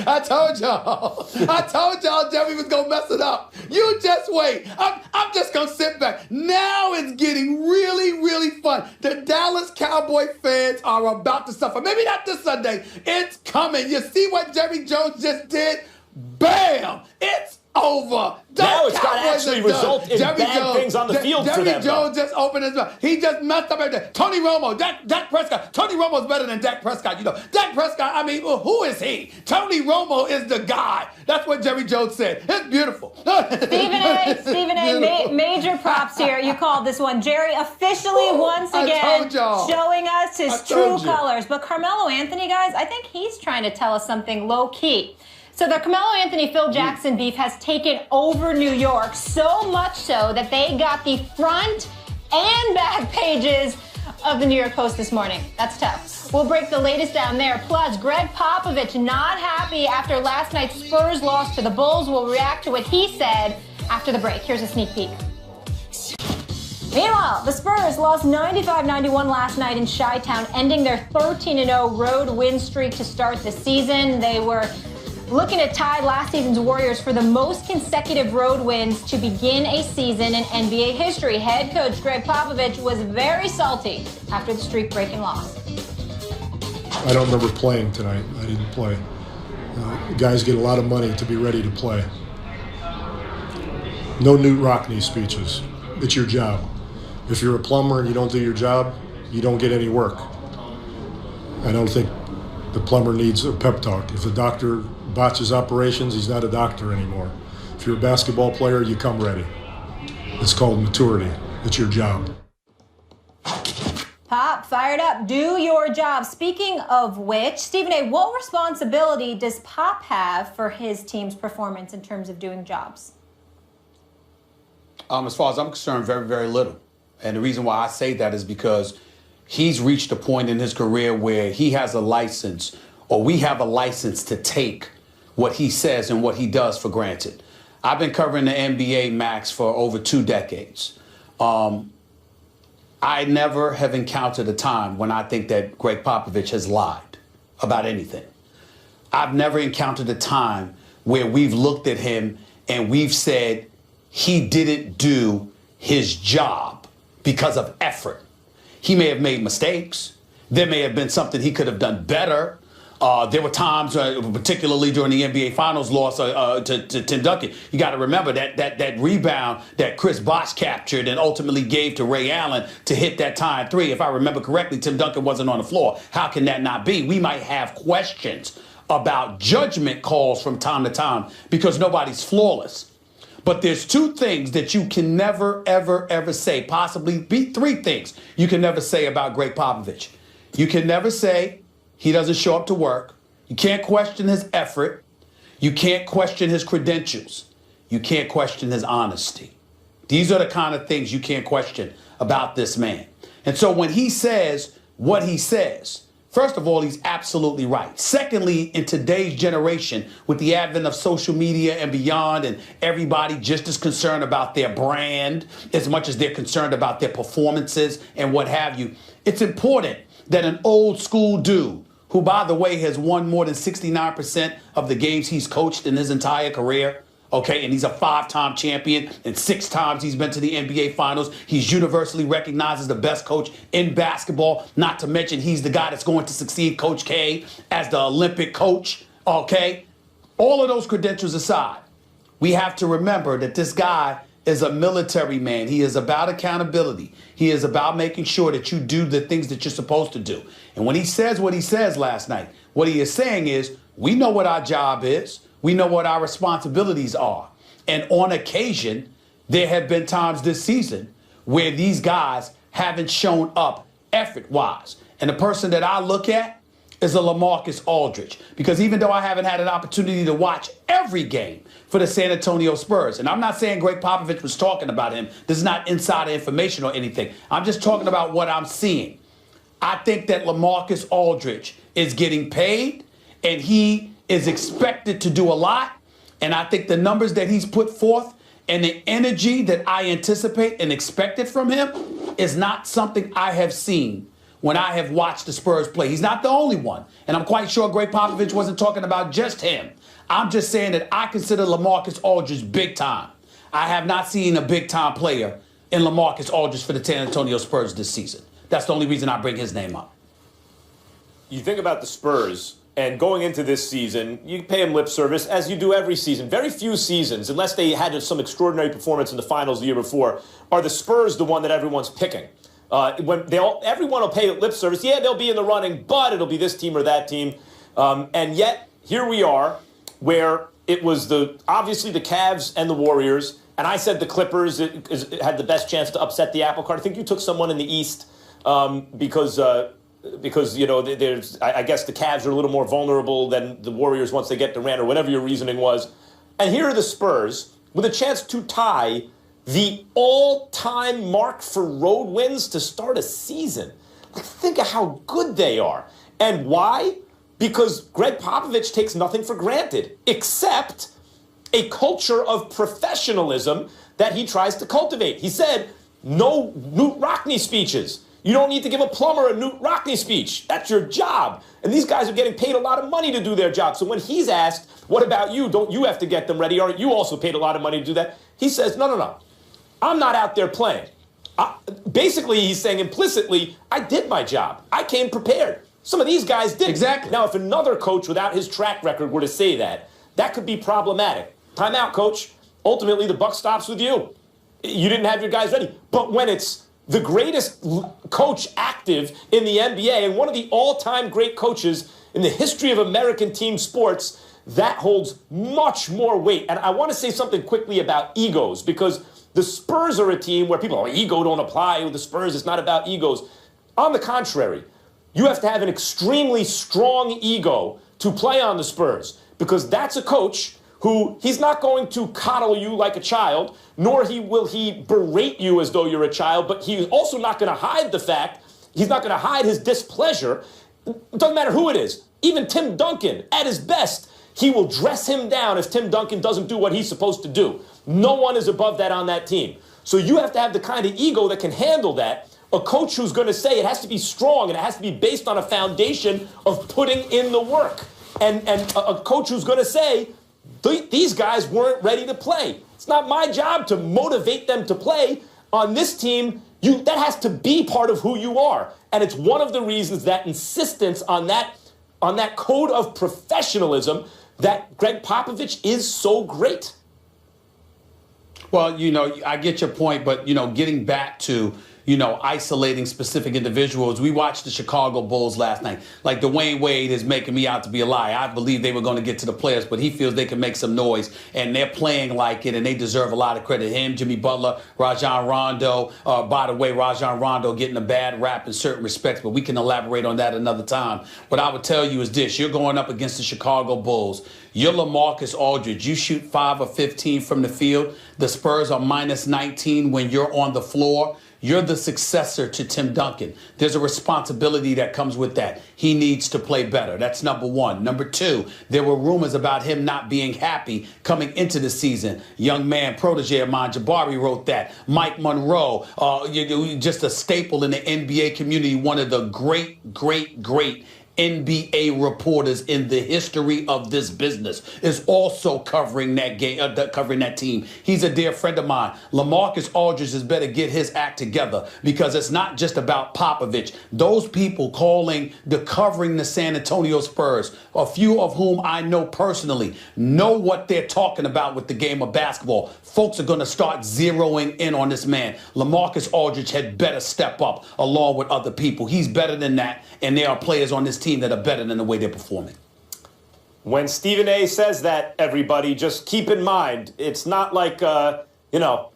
I told y'all Jerry was gonna mess it up. You just wait. I'm just gonna sit back. Now it's getting really, really fun. The Dallas Cowboy fans are about to suffer. Maybe not this Sunday. It's coming. You see what Jerry Jones just did? Bam! It's over. Now it's got to actually result in bad things on the field for them. Jerry Jones just opened his mouth. He just messed up everything. Tony Romo, Dak Prescott. Tony Romo's better than Dak Prescott. You know, Dak Prescott, I mean, who is he? Tony Romo is the guy. That's what Jerry Jones said. It's beautiful. Stephen A., major props here. You called this one. Jerry officially once again showing us his true colors. But Carmelo Anthony, guys, I think he's trying to tell us something low-key. So the Carmelo Anthony-Phil Jackson beef has taken over New York, so much so that they got the front and back pages of the New York Post this morning. That's tough. We'll break the latest down there. Plus, Greg Popovich not happy after last night's Spurs loss to the Bulls. We'll react to what he said after the break. Here's a sneak peek. Meanwhile, the Spurs lost 95-91 last night in Chi-Town, ending their 13-0 road win streak to start the season. They were looking to tie last season's Warriors for the most consecutive road wins to begin a season in NBA history. Head coach Greg Popovich was very salty after the streak-breaking loss. I don't remember playing tonight. I didn't play. Guys get a lot of money to be ready to play. No Newt Rockney speeches. It's your job. If you're a plumber and you don't do your job, you don't get any work. I don't think the plumber needs a pep talk. If the doctor botches operations, he's not a doctor anymore. If you're a basketball player, you come ready. It's called maturity. It's your job. Pop, fired up. Do your job. Speaking of which, Stephen A., what responsibility does Pop have for his team's performance in terms of doing jobs? As far as I'm concerned, very, very little. And the reason why I say that is because he's reached a point in his career where he has a license, or we have a license to take what he says and what he does for granted. I've been covering the NBA, Max, for over 2 decades. I never have encountered a time when I think that Greg Popovich has lied about anything. I've never encountered a time where we've looked at him and we've said he didn't do his job because of effort. He may have made mistakes. There may have been something he could have done better. There were times, particularly during the NBA Finals loss to Tim Duncan, you got to remember that rebound that Chris Bosh captured and ultimately gave to Ray Allen to hit that tying 3. If I remember correctly, Tim Duncan wasn't on the floor. How can that not be? We might have questions about judgment calls from time to time because nobody's flawless. But there's 2 things that you can never, ever, ever say, possibly be 3 things you can never say about Greg Popovich. You can never say he doesn't show up to work. You can't question his effort. You can't question his credentials. You can't question his honesty. These are the kind of things you can't question about this man. And so when he says what he says, First of all, he's absolutely right. Secondly, in today's generation, with the advent of social media and beyond, and everybody just as concerned about their brand as much as they're concerned about their performances and what have you, it's important that an old school dude, who, by the way, has won more than 69% of the games he's coached in his entire career, okay, and he's a 5-time champion, and 6 times he's been to the NBA Finals. He's universally recognized as the best coach in basketball, not to mention he's the guy that's going to succeed Coach Cain as the Olympic coach, okay? All of those credentials aside, we have to remember that this guy is a military man. He is about accountability. He is about making sure that you do the things that you're supposed to do. And when he says what he says last night, what he is saying is, we know what our job is. We know what our responsibilities are. And on occasion, there have been times this season where these guys haven't shown up effort-wise. And the person that I look at is a LaMarcus Aldridge. Because even though I haven't had an opportunity to watch every game for the San Antonio Spurs, and I'm not saying Greg Popovich was talking about him. This is not insider information or anything. I'm just talking about what I'm seeing. I think that LaMarcus Aldridge is getting paid, and he is expected to do a lot. And I think the numbers that he's put forth and the energy that I anticipate and expected from him is not something I have seen when I have watched the Spurs play. He's not the only one. And I'm quite sure Greg Popovich wasn't talking about just him. I'm just saying that I consider LaMarcus Aldridge big time. I have not seen a big time player in LaMarcus Aldridge for the San Antonio Spurs this season. That's the only reason I bring his name up. You think about the Spurs, and going into this season, you pay them lip service, as you do every season. Very few seasons, unless they had some extraordinary performance in the finals the year before, are the Spurs the one that everyone's picking. Everyone will pay lip service. Yeah, they'll be in the running, but it'll be this team or that team. And yet, here we are, where it was obviously the Cavs and the Warriors, and I said the Clippers had the best chance to upset the apple cart. I think you took someone in the East because you know, I guess the Cavs are a little more vulnerable than the Warriors once they get Durant, or whatever your reasoning was. And here are the Spurs with a chance to tie the all-time mark for road wins to start a season. Like, think of how good they are. And why? Because Greg Popovich takes nothing for granted, except a culture of professionalism that he tries to cultivate. He said, no Newt Rockne speeches. You don't need to give a plumber a Newt Rockne speech. That's your job. And these guys are getting paid a lot of money to do their job. So when he's asked, what about you? Don't you have to get them ready? Aren't you also paid a lot of money to do that? He says, no. I'm not out there playing. Basically, he's saying implicitly, I did my job. I came prepared. Some of these guys didn't. Exactly. Now, if another coach without his track record were to say that, that could be problematic. Time out, coach. Ultimately, the buck stops with you. You didn't have your guys ready. But when it's the greatest coach active in the NBA and one of the all-time great coaches in the history of American team sports, that holds much more weight. And I want to say something quickly about egos, because the Spurs are a team where people, ego don't apply with the Spurs. It's not about egos. On the contrary, you have to have an extremely strong ego to play on the Spurs, because that's a coach who, he's not going to coddle you like a child, nor will he berate you as though you're a child, but he's also not going to hide the fact, he's not going to hide his displeasure. It doesn't matter who it is. Even Tim Duncan, at his best, he will dress him down if Tim Duncan doesn't do what he's supposed to do. No one is above that on that team. So you have to have the kind of ego that can handle that. A coach who's going to say it has to be strong and it has to be based on a foundation of putting in the work. And a coach who's going to say, these guys weren't ready to play. It's not my job to motivate them to play. On this team, that has to be part of who you are. And it's one of the reasons that insistence on that code of professionalism that Greg Popovich is so great. Well, I get your point, but, getting back to, isolating specific individuals. We watched the Chicago Bulls last night. Like, Dwayne Wade is making me out to be a liar. I believe they were going to get to the playoffs, but he feels they can make some noise, and they're playing like it, and they deserve a lot of credit. Him, Jimmy Butler, Rajon Rondo. By the way, Rajon Rondo getting a bad rap in certain respects, but we can elaborate on that another time. What I would tell you is this. You're going up against the Chicago Bulls. You're LaMarcus Aldridge. You shoot 5 of 15 from the field. The Spurs are minus 19 when you're on the floor. You're the successor to Tim Duncan. There's a responsibility that comes with that. He needs to play better. That's number one. Number two, there were rumors about him not being happy coming into the season. Young man, protege of mine, Jabari, wrote that. Mike Monroe, just a staple in the NBA community, one of the great NBA reporters in the history of this business, is also covering that game, covering that team. He's a dear friend of mine. LaMarcus Aldridge has better get his act together, because it's not just about Popovich. Those people covering the San Antonio Spurs, a few of whom I know personally, know what they're talking about with the game of basketball. Folks are going to start zeroing in on this man. LaMarcus Aldridge had better step up along with other people. He's better than that, and there are players on this team that are better than the way they're performing. When Stephen A. says that, everybody, just keep in mind, it's not like,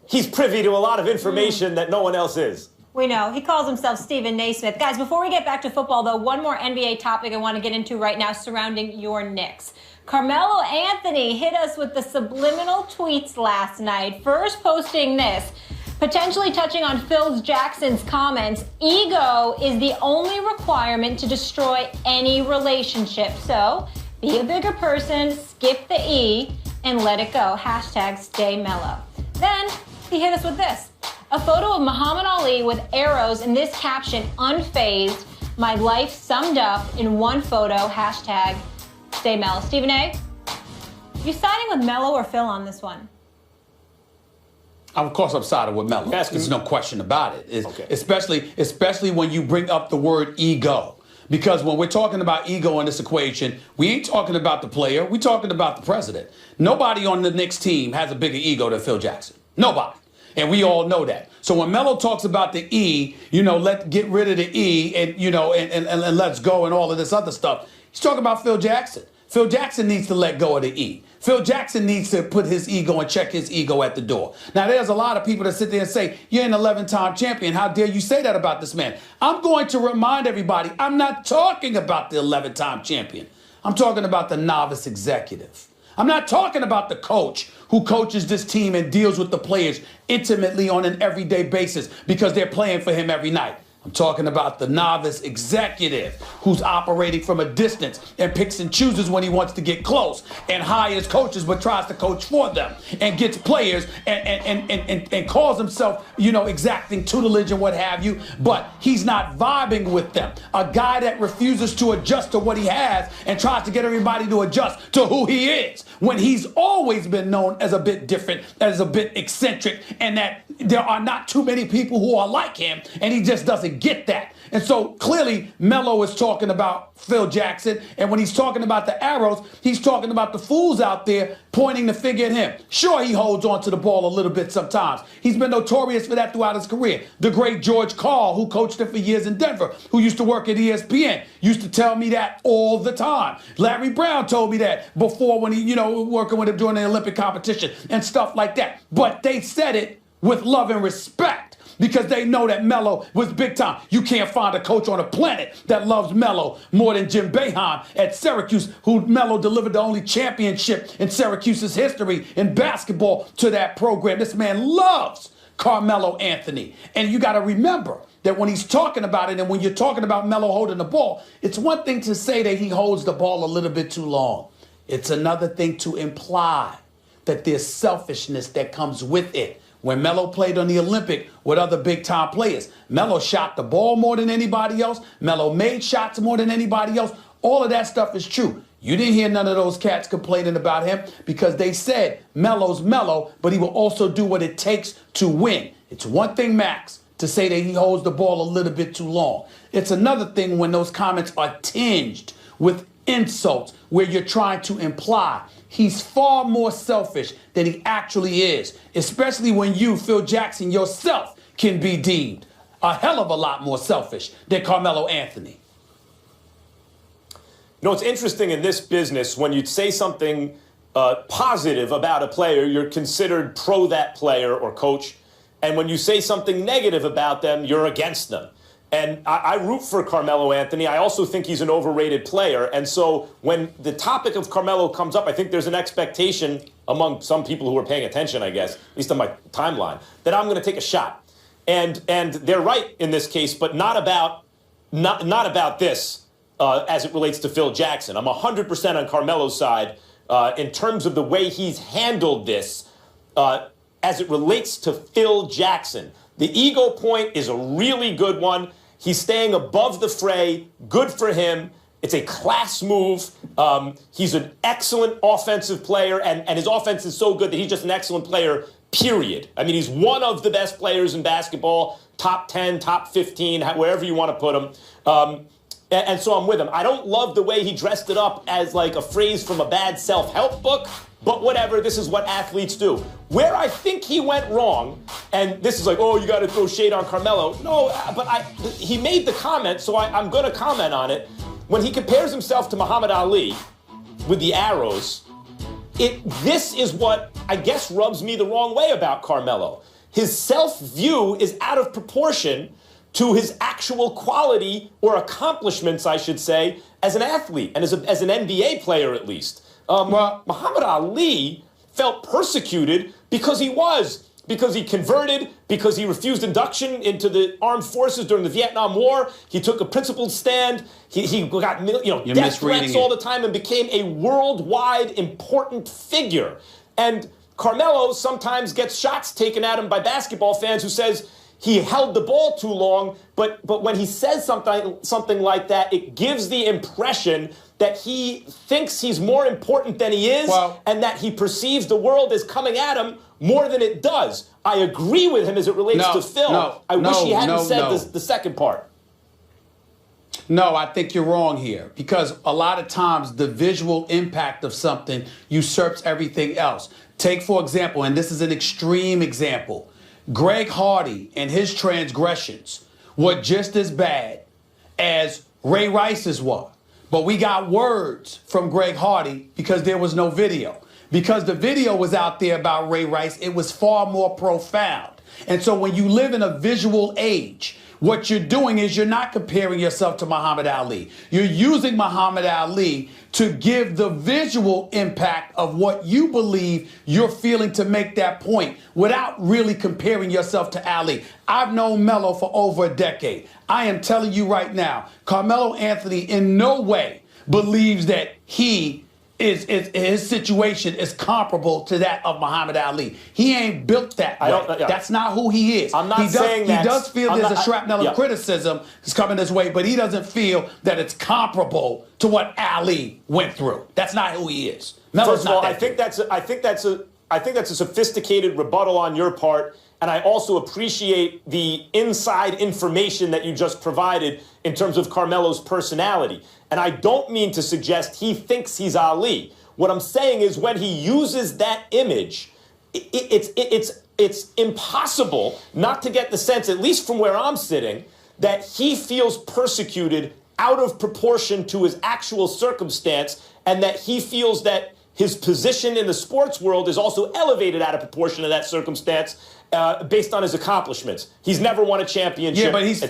he's privy to a lot of information that no one else is. We know. He calls himself Stephen Naismith. Guys, before we get back to football, though, one more NBA topic I want to get into right now surrounding your Knicks. Carmelo Anthony hit us with the subliminal tweets last night, first posting this, potentially touching on Phil Jackson's comments. Ego is the only requirement to destroy any relationship. So be a bigger person, skip the E, and let it go. Hashtag stay mellow. Then he hit us with this. A photo of Muhammad Ali with arrows and this caption, unfazed, my life summed up in one photo. Hashtag stay mellow. Stephen A., you siding with Melo or Phil on this one? Of course, I'm siding with Melo. There's no question about it. Okay. Especially when you bring up the word ego. Because when we're talking about ego in this equation, we ain't talking about the player. We're talking about the president. Nobody on the Knicks team has a bigger ego than Phil Jackson. Nobody. And we all know that. So when Melo talks about the E, let's get rid of the E and let's go and all of this other stuff, he's talking about Phil Jackson. Phil Jackson needs to let go of the E. Phil Jackson needs to put his ego and check his ego at the door. Now, there's a lot of people that sit there and say, you're an 11-time champion. How dare you say that about this man? I'm going to remind everybody, I'm not talking about the 11-time champion. I'm talking about the novice executive. I'm not talking about the coach who coaches this team and deals with the players intimately on an everyday basis because they're playing for him every night. I'm talking about the novice executive who's operating from a distance and picks and chooses when he wants to get close and hires coaches but tries to coach for them and gets players and calls himself, exacting tutelage and what have you, but he's not vibing with them. A guy that refuses to adjust to what he has and tries to get everybody to adjust to who he is when he's always been known as a bit different, as a bit eccentric, and that there are not too many people who are like him, and he just doesn't get that. And so clearly Melo is talking about Phil Jackson, and when he's talking about the arrows, he's talking about the fools out there pointing the finger at him. Sure, he holds on to the ball a little bit sometimes. He's been notorious for that throughout his career. The great George Karl, who coached him for years in Denver, who used to work at ESPN, used to tell me that all the time. Larry Brown told me that before when he, working with him during the Olympic competition and stuff like that. But they said it with love and respect, because they know that Melo was big time. You can't find a coach on the planet that loves Melo more than Jim Boeheim at Syracuse, who Melo delivered the only championship in Syracuse's history in basketball to that program. This man loves Carmelo Anthony. And you got to remember that when he's talking about it and when you're talking about Melo holding the ball, it's one thing to say that he holds the ball a little bit too long. It's another thing to imply that there's selfishness that comes with it. When Melo played on the Olympic with other big-time players, Melo shot the ball more than anybody else. Melo made shots more than anybody else. All of that stuff is true. You didn't hear none of those cats complaining about him because they said Melo's Melo, but he will also do what it takes to win. It's one thing, Max, to say that he holds the ball a little bit too long. It's another thing when those comments are tinged with insults where you're trying to imply he's far more selfish than he actually is, especially when you, Phil Jackson, yourself can be deemed a hell of a lot more selfish than Carmelo Anthony. It's interesting in this business, when you say something positive about a player, you're considered pro that player or coach. And when you say something negative about them, you're against them. And I root for Carmelo Anthony. I also think he's an overrated player. And so when the topic of Carmelo comes up, I think there's an expectation among some people who are paying attention, I guess, at least on my timeline, that I'm going to take a shot. and they're right in this case, but not about this as it relates to Phil Jackson. I'm 100% on Carmelo's side in terms of the way he's handled this as it relates to Phil Jackson. The ego point is a really good one. He's staying above the fray. Good for him. It's a class move. He's an excellent offensive player, and his offense is so good that he's just an excellent player, period. I mean, he's one of the best players in basketball, top 10, top 15, wherever you want to put him. And so I'm with him. I don't love the way he dressed it up as like a phrase from a bad self-help book, but whatever, this is what athletes do. Where I think he went wrong, and this is like, oh, you got to throw shade on Carmelo. No, but he made the comment, so I'm going to comment on it. When he compares himself to Muhammad Ali with the arrows, this is what I guess rubs me the wrong way about Carmelo. His self-view is out of proportion to his actual quality or accomplishments, I should say, as an athlete and as an NBA player at least. Muhammad Ali felt persecuted because he converted, because he refused induction into the armed forces during the Vietnam War. He took a principled stand. He got death threats all the time and became a worldwide important figure. And Carmelo sometimes gets shots taken at him by basketball fans who says he held the ball too long, but when he says something like that, it gives the impression that he thinks he's more important than he is, and that he perceives the world as coming at him more than it does. I agree with him as it relates to Phil. I wish he hadn't said the second part. No, I think you're wrong here, because a lot of times the visual impact of something usurps everything else. Take, for example, and this is an extreme example, Greg Hardy and his transgressions were just as bad as Ray Rice's were. But we got words from Greg Hardy because there was no video. Because the video was out there about Ray Rice, it was far more profound. And so when you live in a visual age, what you're doing is you're not comparing yourself to Muhammad Ali. You're using Muhammad Ali to give the visual impact of what you believe you're feeling to make that point without really comparing yourself to Ali. I've known Melo for over a decade. I am telling you right now, Carmelo Anthony in no way believes that his situation is comparable to that of Muhammad Ali. He ain't built that way. That's not who he is. I'm not saying that. He does feel there's a shrapnel of criticism that's coming his way, but he doesn't feel that it's comparable to what Ali went through. That's not who he is. First of all, I think that's a sophisticated rebuttal on your part, and I also appreciate the inside information that you just provided in terms of Carmelo's personality. And I don't mean to suggest he thinks he's Ali. What I'm saying is when he uses that image, it's impossible not to get the sense, at least from where I'm sitting, that he feels persecuted out of proportion to his actual circumstance, and that he feels that his position in the sports world is also elevated out of proportion to that circumstance based on his accomplishments. He's never won a championship. Yeah, but he's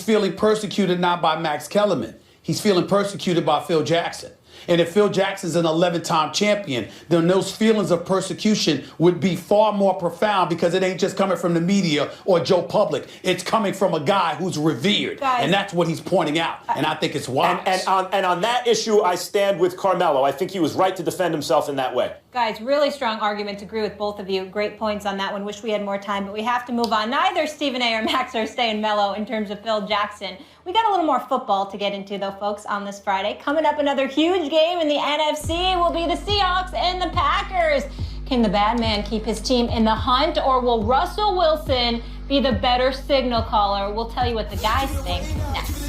feeling persecuted not by Max Kellerman. He's feeling persecuted by Phil Jackson. And if Phil Jackson's an 11-time champion, then those feelings of persecution would be far more profound, because it ain't just coming from the media or Joe Public. It's coming from a guy who's revered. And that's what he's pointing out. And I think it's wise. And on that issue, I stand with Carmelo. I think he was right to defend himself in that way. Guys, really strong arguments. Agree with both of you. Great points on that one. Wish we had more time, but we have to move on. Neither Stephen A. or Max are staying mellow in terms of Phil Jackson. We got a little more football to get into, though, folks, on this Friday. Coming up, another huge game in the NFC will be the Seahawks and the Packers. Can the bad man keep his team in the hunt, or will Russell Wilson be the better signal caller? We'll tell you what the guys think next.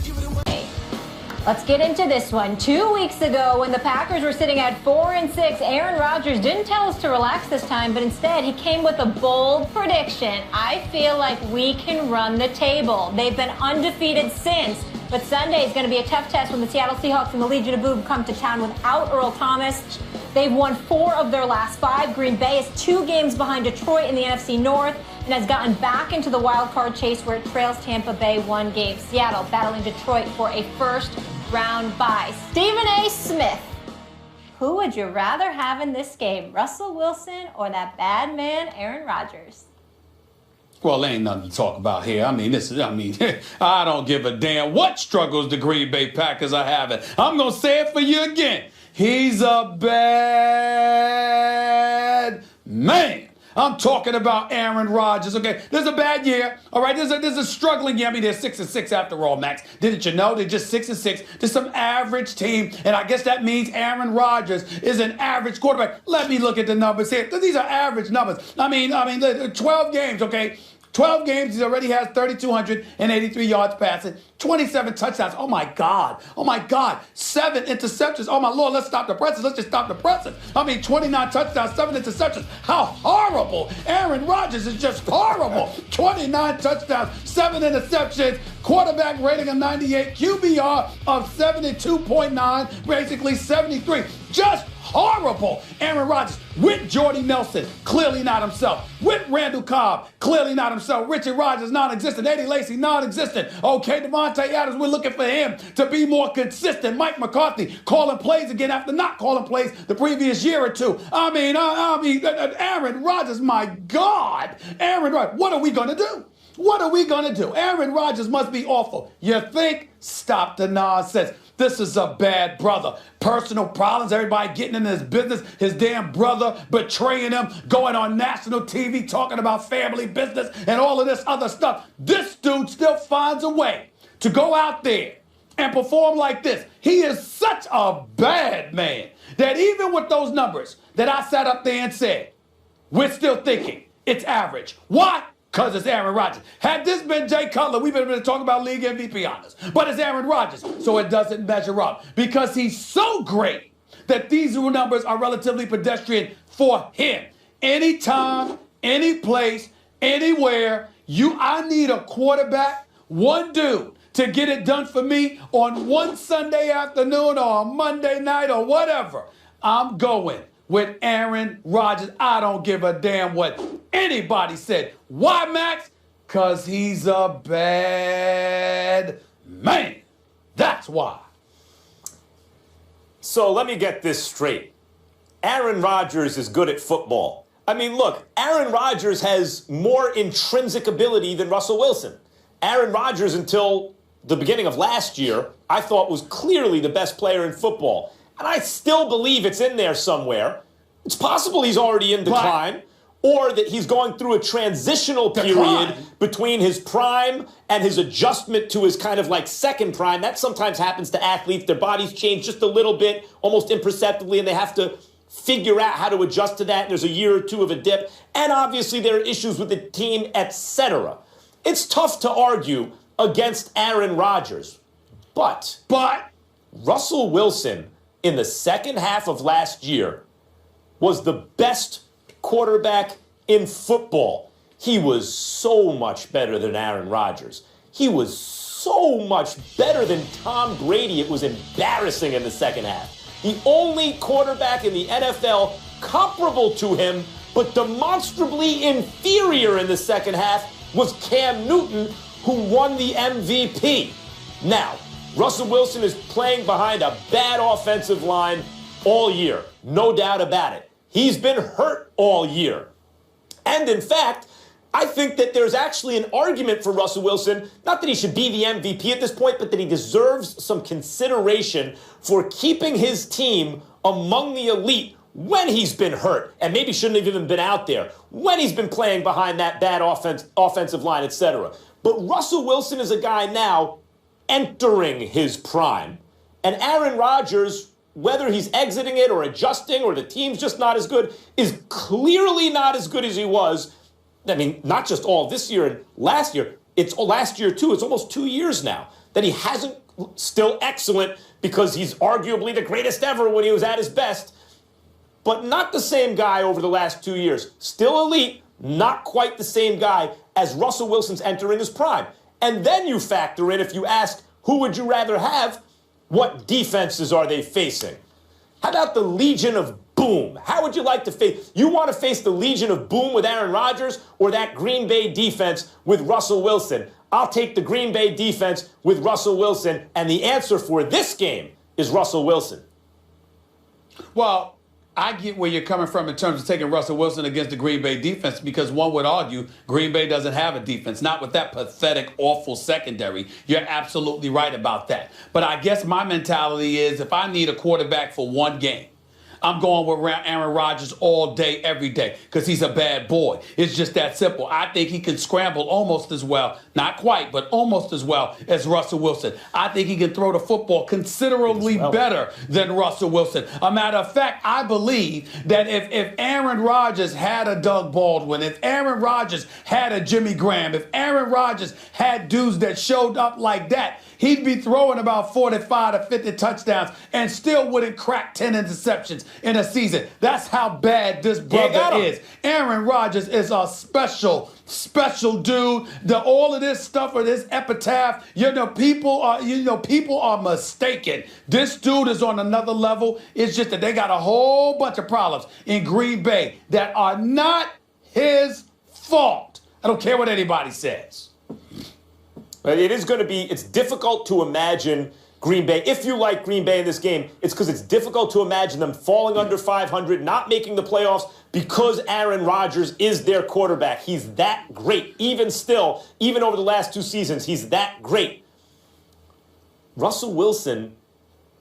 Let's get into this one. 2 weeks ago, when the Packers were sitting at 4-6, Aaron Rodgers didn't tell us to relax this time, but instead he came with a bold prediction. I feel like we can run the table. They've been undefeated since, but Sunday is going to be a tough test when the Seattle Seahawks and the Legion of Boom come to town without Earl Thomas. They've won 4 of their last 5. Green Bay is 2 games behind Detroit in the NFC North and has gotten back into the wild card chase where it trails Tampa Bay 1 game. Seattle battling Detroit for a first-round bye. Stephen A. Smith, who would you rather have in this game, Russell Wilson or that bad man Aaron Rodgers? Well, ain't nothing to talk about here. I mean, I don't give a damn what struggles the Green Bay Packers are having. I'm going to say it for you again. He's a bad man. I'm talking about Aaron Rodgers. Okay, this is a bad year. All right, this is a struggling year. I mean, they're 6-6 after all, Max. Didn't you know? They're just 6-6. Just some average team, and I guess that means Aaron Rodgers is an average quarterback. Let me look at the numbers here. These are average numbers. I mean, 12 games. Okay. 12 games, he already has 3,283 yards passing, 27 touchdowns. Oh, my God. 7 interceptions. Oh, my Lord, let's stop the presses. Let's just stop the presses. 29 touchdowns, 7 interceptions. How horrible. Aaron Rodgers is just horrible. 29 touchdowns, 7 interceptions, quarterback rating of 98, QBR of 72.9, basically 73. Just horrible. Aaron Rodgers with Jordy Nelson, clearly not himself. With Randall Cobb, clearly not himself. Richard Rodgers, non-existent. Eddie Lacy, non-existent. Okay, Devontae Adams, we're looking for him to be more consistent. Mike McCarthy calling plays again after not calling plays the previous year or two. Aaron Rodgers, my God. Aaron Rodgers, what are we going to do? What are we going to do? Aaron Rodgers must be awful. You think? Stop the nonsense. This is a bad brother. Personal problems, everybody getting in his business, his damn brother betraying him, going on national TV talking about family business and all of this other stuff. This dude still finds a way to go out there and perform like this. He is such a bad man that even with those numbers that I sat up there and said, we're still thinking it's average. Why? Because it's Aaron Rodgers. Had this been Jay Cutler, we've been talking about league MVP honors. But it's Aaron Rodgers, so it doesn't measure up. Because he's so great that these numbers are relatively pedestrian for him. Anytime, any place, anywhere, I need a quarterback, one dude, to get it done for me on one Sunday afternoon or a Monday night or whatever. I'm going with Aaron Rodgers. I don't give a damn what anybody said. Why, Max? Because he's a bad man. That's why. So let me get this straight. Aaron Rodgers is good at football. I mean, look, Aaron Rodgers has more intrinsic ability than Russell Wilson. Aaron Rodgers, until the beginning of last year, I thought was clearly the best player in football. And I still believe it's in there somewhere. It's possible he's already in decline, or that he's going through a transitional period between his prime and his adjustment to his kind of like second prime. That sometimes happens to athletes. Their bodies change just a little bit, almost imperceptibly, and they have to figure out how to adjust to that. And there's a year or two of a dip. And obviously there are issues with the team, etc. It's tough to argue against Aaron Rodgers. But Russell Wilson, in the second half of last year, was the best quarterback in football. He was so much better than Aaron Rodgers. He was so much better than Tom Brady. It was embarrassing in the second half. The only quarterback in the NFL comparable to him, but demonstrably inferior in the second half, was Cam Newton, who won the MVP. Now, Russell Wilson is playing behind a bad offensive line all year. No doubt about it. He's been hurt all year. And in fact, I think that there's actually an argument for Russell Wilson, not that he should be the MVP at this point, but that he deserves some consideration for keeping his team among the elite when he's been hurt, and maybe shouldn't have even been out there, when he's been playing behind that bad offensive line, etc. But Russell Wilson is a guy now entering his prime. And Aaron Rodgers, whether he's exiting it or adjusting or the team's just not as good, is clearly not as good as he was. I mean, not just all this year and last year. It's last year, too. It's almost 2 years now that he hasn't, still excellent because he's arguably the greatest ever when he was at his best, but not the same guy over the last 2 years. Still elite, not quite the same guy as Russell Wilson's entering his prime. And then you factor in, if you ask, who would you rather have, what defenses are they facing? How about the Legion of Boom? How would you like to face? You want to face the Legion of Boom with Aaron Rodgers or that Green Bay defense with Russell Wilson? I'll take the Green Bay defense with Russell Wilson, and the answer for this game is Russell Wilson. Well, I get where you're coming from in terms of taking Russell Wilson against the Green Bay defense, because one would argue Green Bay doesn't have a defense, not with that pathetic, awful secondary. You're absolutely right about that. But I guess my mentality is if I need a quarterback for one game, I'm going with Aaron Rodgers all day, every day, because he's a bad boy. It's just that simple. I think he can scramble almost as well, not quite, but almost as well as Russell Wilson. I think he can throw the football considerably better than Russell Wilson. A matter of fact, I believe that if Aaron Rodgers had a Doug Baldwin, if Aaron Rodgers had a Jimmy Graham, if Aaron Rodgers had dudes that showed up like that, he'd be throwing about 45 to 50 touchdowns and still wouldn't crack 10 interceptions in a season. That's how bad this brother is. Aaron Rodgers is a special dude. All of this stuff or this epitaph, people are mistaken. This dude is on another level. It's just that they got a whole bunch of problems in Green Bay that are not his fault. I don't care what anybody says. It's difficult to imagine Green Bay. If you like Green Bay in this game, it's because it's difficult to imagine them falling under 500, not making the playoffs, because Aaron Rodgers is their quarterback. He's that great. Even over the last 2 seasons, he's that great. Russell Wilson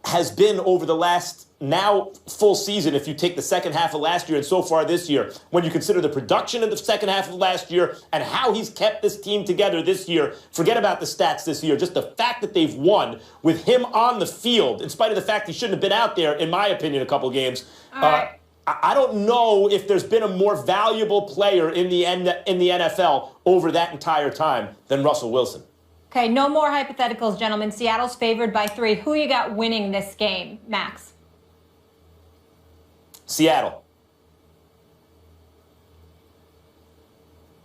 has been over the last now full season, if you take the second half of last year and so far this year, when you consider the production in the second half of last year and how he's kept this team together this year, forget about the stats this year, just the fact that they've won with him on the field, in spite of the fact he shouldn't have been out there, in my opinion, a couple games. I don't know if there's been a more valuable player in the NFL over that entire time than Russell Wilson. Okay, no more hypotheticals, gentlemen. Seattle's favored by 3. Who you got winning this game, Max? Seattle.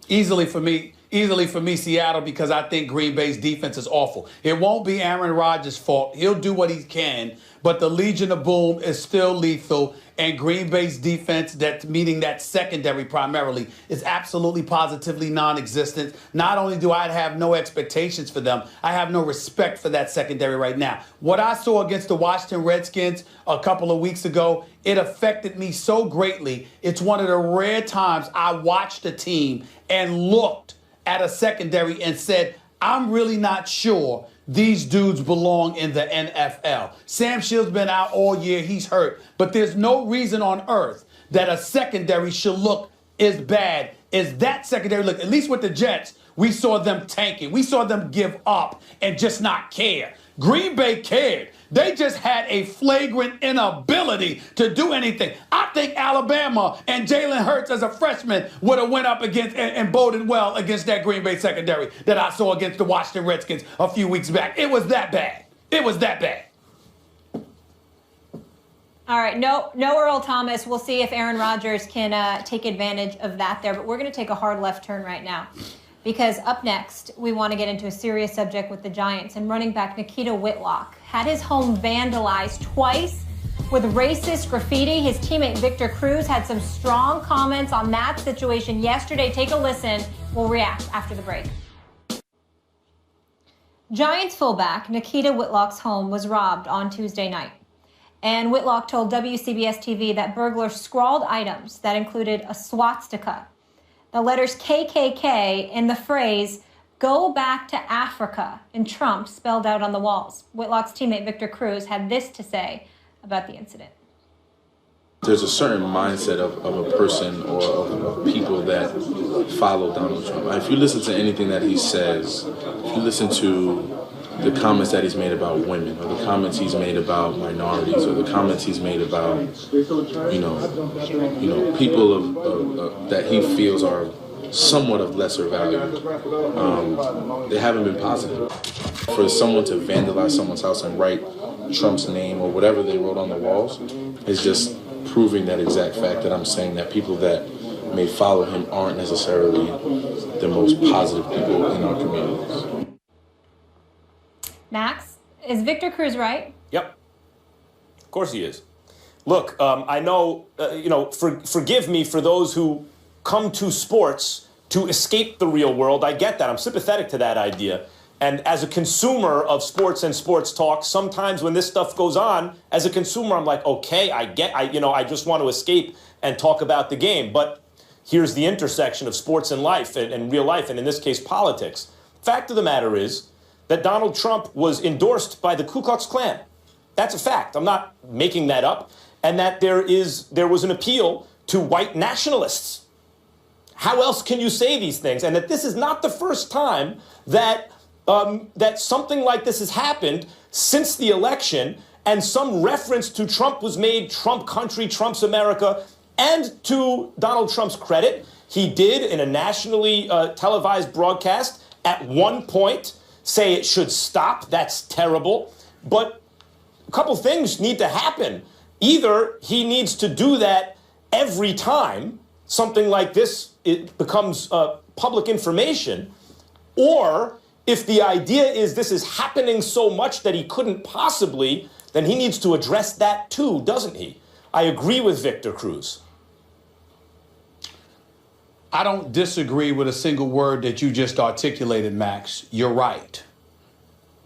Easily for me, Seattle, because I think Green Bay's defense is awful. It won't be Aaron Rodgers' fault. He'll do what he can, but the Legion of Boom is still lethal, and Green Bay's defense, meaning that secondary primarily, is absolutely positively non-existent. Not only do I have no expectations for them, I have no respect for that secondary right now. What I saw against the Washington Redskins a couple of weeks ago, it affected me so greatly. It's one of the rare times I watched a team and looked at a secondary and said, I'm really not sure these dudes belong in the NFL. Sam Shield's been out all year. He's hurt. But there's no reason on earth that a secondary should look as bad as that secondary look. At least with the Jets, we saw them tanking. We saw them give up and just not care. Green Bay cared. They just had a flagrant inability to do anything. I think Alabama and Jalen Hurts as a freshman would have went up against and boded well against that Green Bay secondary that I saw against the Washington Redskins a few weeks back. It was that bad. It was that bad. All right, no Earl Thomas. We'll see if Aaron Rodgers can take advantage of that there. But we're going to take a hard left turn right now, because up next, we want to get into a serious subject with the Giants. And running back Nikita Whitlock had his home vandalized twice with racist graffiti. His teammate Victor Cruz had some strong comments on that situation yesterday. Take a listen. We'll react after the break. Giants fullback Nikita Whitlock's home was robbed on Tuesday night. And Whitlock told WCBS TV that burglars scrawled items that included a swastika, the letters KKK, and the phrase, "Go back to Africa," in Trump spelled out on the walls. Whitlock's teammate Victor Cruz had this to say about the incident. There's a certain mindset of a person or of people that follow Donald Trump. If you listen to anything that he says, if you listen to the comments that he's made about women, or the comments he's made about minorities, or the comments he's made about, people of that he feels are somewhat of lesser value, they haven't been positive. For someone to vandalize someone's house and write Trump's name or whatever they wrote on the walls is just proving that exact fact that I'm saying, that people that may follow him aren't necessarily the most positive people in our communities. Max, is Victor Cruz right? Yep. Of course he is. Look, I know, forgive me for those who come to sports to escape the real world. I get that. I'm sympathetic to that idea. And as a consumer of sports and sports talk, sometimes when this stuff goes on, as a consumer, I'm like, okay, I just want to escape and talk about the game. But here's the intersection of sports and life and real life, and in this case, politics. Fact of the matter is that Donald Trump was endorsed by the Ku Klux Klan. That's a fact. I'm not making that up. And that there was an appeal to white nationalists. How else can you say these things? And that this is not the first time that that something like this has happened since the election, and some reference to Trump was made, Trump country, Trump's America. And to Donald Trump's credit, he did, in a nationally televised broadcast, at one point say it should stop. That's terrible. But a couple things need to happen. Either he needs to do that every time something like this becomes public information, or if the idea is this is happening so much that he couldn't possibly, then he needs to address that too, doesn't he? I agree with Victor Cruz. I don't disagree with a single word that you just articulated, Max. You're right.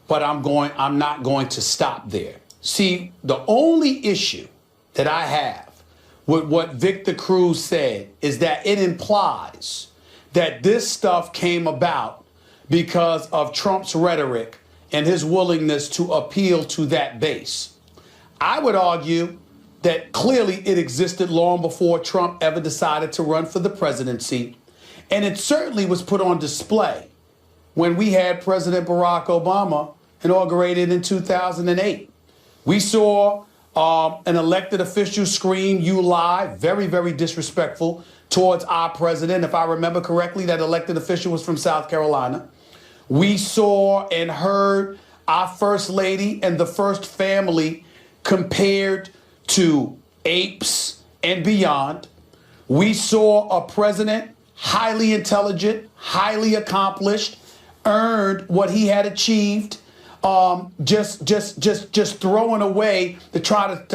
But I'm not going to stop there. See, the only issue that I have with what Victor Cruz said is that it implies that this stuff came about because of Trump's rhetoric and his willingness to appeal to that base. I would argue that clearly it existed long before Trump ever decided to run for the presidency, and it certainly was put on display when we had President Barack Obama inaugurated in 2008. We saw an elected official scream, "You lie," very, very disrespectful towards our president. If I remember correctly, that elected official was from South Carolina. We saw and heard our first lady and the first family compared to apes and beyond. We saw a president highly intelligent, highly accomplished, earned what he had achieved, just throwing away the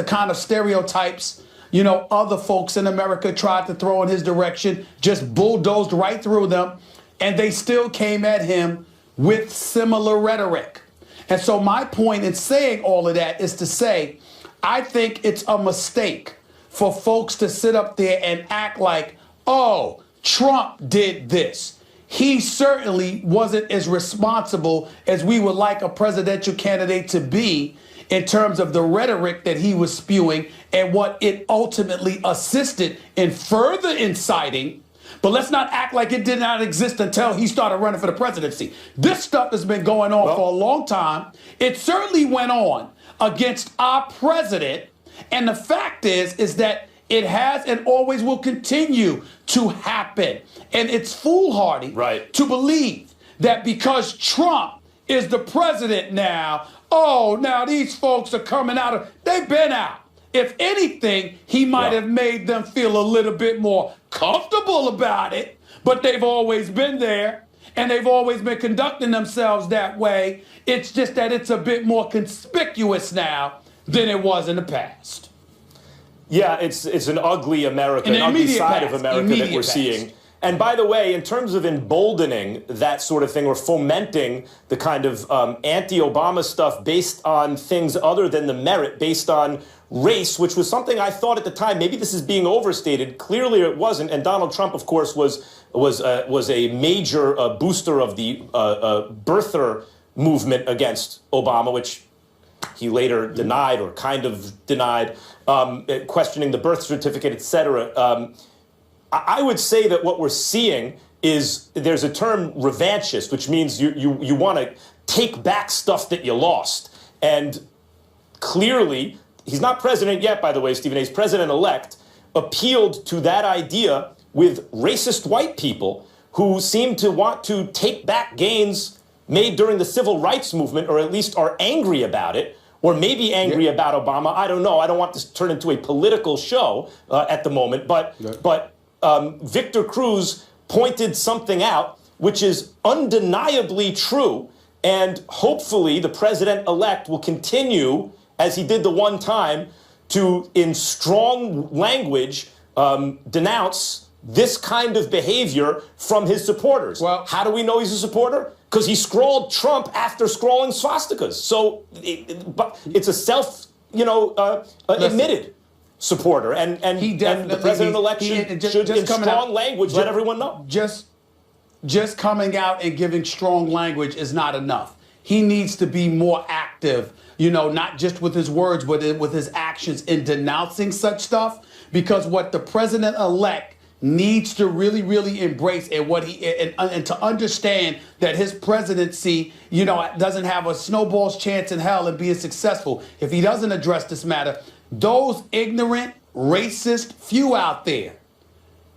kind of stereotypes, other folks in America tried to throw in his direction, just bulldozed right through them, and they still came at him with similar rhetoric. And so my point in saying all of that is to say, I think it's a mistake for folks to sit up there and act like, oh, Trump did this. He certainly wasn't as responsible as we would like a presidential candidate to be in terms of the rhetoric that he was spewing and what it ultimately assisted in further inciting. But let's not act like it did not exist until he started running for the presidency. This stuff has been going on for a long time. It certainly went on against our president. And the fact is that it has and always will continue to happen. And it's foolhardy to believe that because Trump is the president now, now these folks are coming out they've been out. If anything, he might have made them feel a little bit more comfortable about it, but they've always been there and they've always been conducting themselves that way. It's just that it's a bit more conspicuous now than it was in the past. Yeah, it's an ugly America, an ugly side of America that we're seeing. And by the way, in terms of emboldening that sort of thing or fomenting the kind of anti-Obama stuff based on things other than the merit, based on race, which was something I thought at the time, maybe this is being overstated. Clearly it wasn't. And Donald Trump, of course, was a major booster of the birther movement against Obama, which he later denied or kind of denied, questioning the birth certificate, etc. I would say that what we're seeing is there's a term revanchist, which means you want to take back stuff that you lost. And clearly, he's not president yet, by the way, Stephen A. He's president-elect, appealed to that idea with racist white people who seem to want to take back gains made during the civil rights movement, or at least are angry about it, or maybe angry about Obama. I don't know. I don't want this to turn into a political show at the moment. But Victor Cruz pointed something out which is undeniably true. And hopefully the president-elect will continue, as he did the one time, to, in strong language, denounce this kind of behavior from his supporters. Well, how do we know he's a supporter? because he scrawled Trump after scrawling swastikas. So but it's a admitted supporter, and the president-elect should in strong language let everyone know. Just coming out and giving strong language is not enough. He needs to be more active, not just with his words, but with his actions in denouncing such stuff. Because what the president-elect needs to really, really embrace and to understand that his presidency, doesn't have a snowball's chance in hell in being successful if he doesn't address this matter. Those ignorant, racist few out there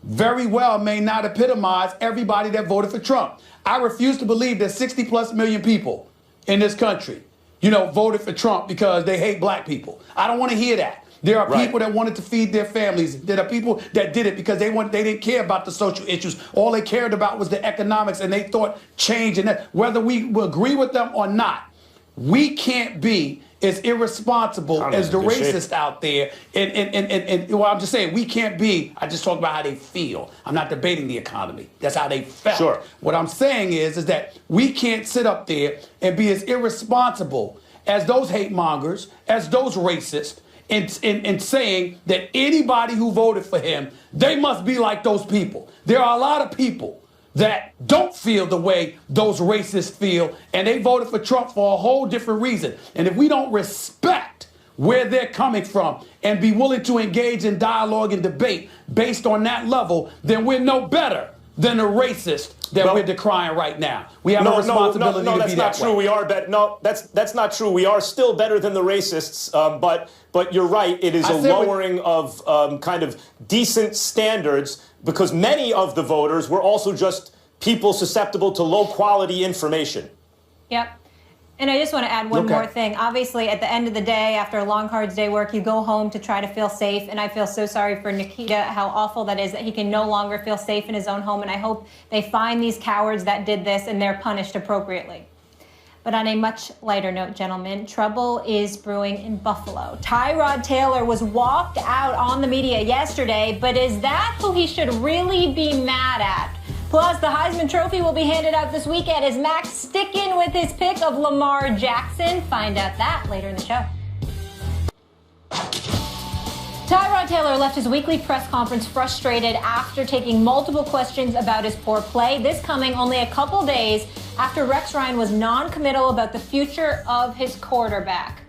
very well may not epitomize everybody that voted for Trump. I refuse to believe that 60+ million people in this country, voted for Trump because they hate black people. I don't want to hear that. There are people that wanted to feed their families. There are people that did it because they didn't care about the social issues. All they cared about was the economics, and they thought change. And that, whether we agree with them or not, we can't be as irresponsible as the racist out there. And well, I'm just saying, we can't be. I just talk about how they feel. I'm not debating the economy. That's how they felt. Sure. What I'm saying is that we can't sit up there and be as irresponsible as those hate mongers, as those racists, in saying that anybody who voted for him, they must be like those people. There are a lot of people that don't feel the way those racists feel, and they voted for Trump for a whole different reason. And if we don't respect where they're coming from and be willing to engage in dialogue and debate based on that level, then we're no better than the racist that we're decrying right now. We have a responsibility to be that way. No, that's not true. We are better. No, that's not true. We are still better than the racists, but you're right. It is a lowering of kind of decent standards, because many of the voters were also just people susceptible to low-quality information. Yep. And I just want to add one more thing. Obviously, at the end of the day, after a long, hard day's work, you go home to try to feel safe. And I feel so sorry for Nikita, how awful that is, that he can no longer feel safe in his own home. And I hope they find these cowards that did this and they're punished appropriately. But on a much lighter note, gentlemen, trouble is brewing in Buffalo. Tyrod Taylor was walked out on the media yesterday, but is that who he should really be mad at? Plus, the Heisman Trophy will be handed out this weekend. Is Max sticking with his pick of Lamar Jackson? Find out that later in the show. Tyrod Taylor left his weekly press conference frustrated after taking multiple questions about his poor play. This coming only a couple days after Rex Ryan was non-committal about the future of his quarterback.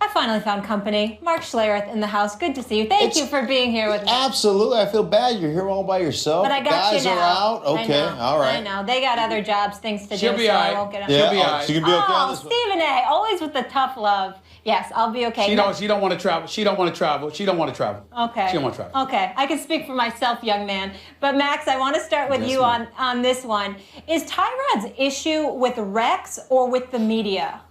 I finally found company. Mark Schlereth in the house. Good to see you. Thank you for being here with me. Absolutely. I feel bad. You're here all by yourself. But I got Guys you now. are out. Okay. All right. I know. They got other jobs, things to do, She'll be so all I right. won't get them. She'll be all right. She can be okay on this one. Stephen A. Always with the tough love. Yes, I'll be okay. She don't want to travel. She don't want to travel. She don't want to travel. Okay. She don't want to travel. Okay. I can speak for myself, young man. But Max, I want to start with you on this one. Is Tyrod's issue with Rex or with the media?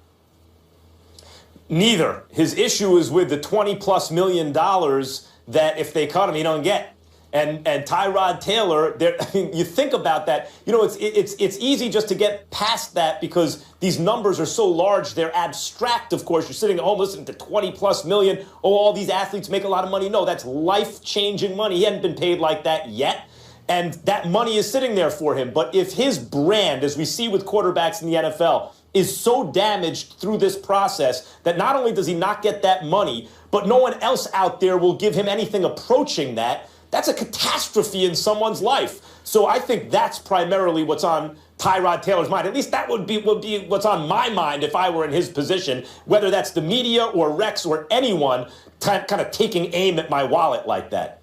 Neither. His issue is with the $20+ million that if they cut him, he don't get. And Tyrod Taylor, I mean, you think about that. It's easy just to get past that because these numbers are so large. They're abstract, of course. You're sitting at home listening to $20+ million. Oh, all these athletes make a lot of money. No, that's life-changing money. He hadn't been paid like that yet. And that money is sitting there for him. But if his brand, as we see with quarterbacks in the NFL, is so damaged through this process that not only does he not get that money, but no one else out there will give him anything approaching that, that's a catastrophe in someone's life. So I think that's primarily what's on Tyrod Taylor's mind. At least that would be what's on my mind if I were in his position, whether that's the media or Rex or anyone kind of taking aim at my wallet like that.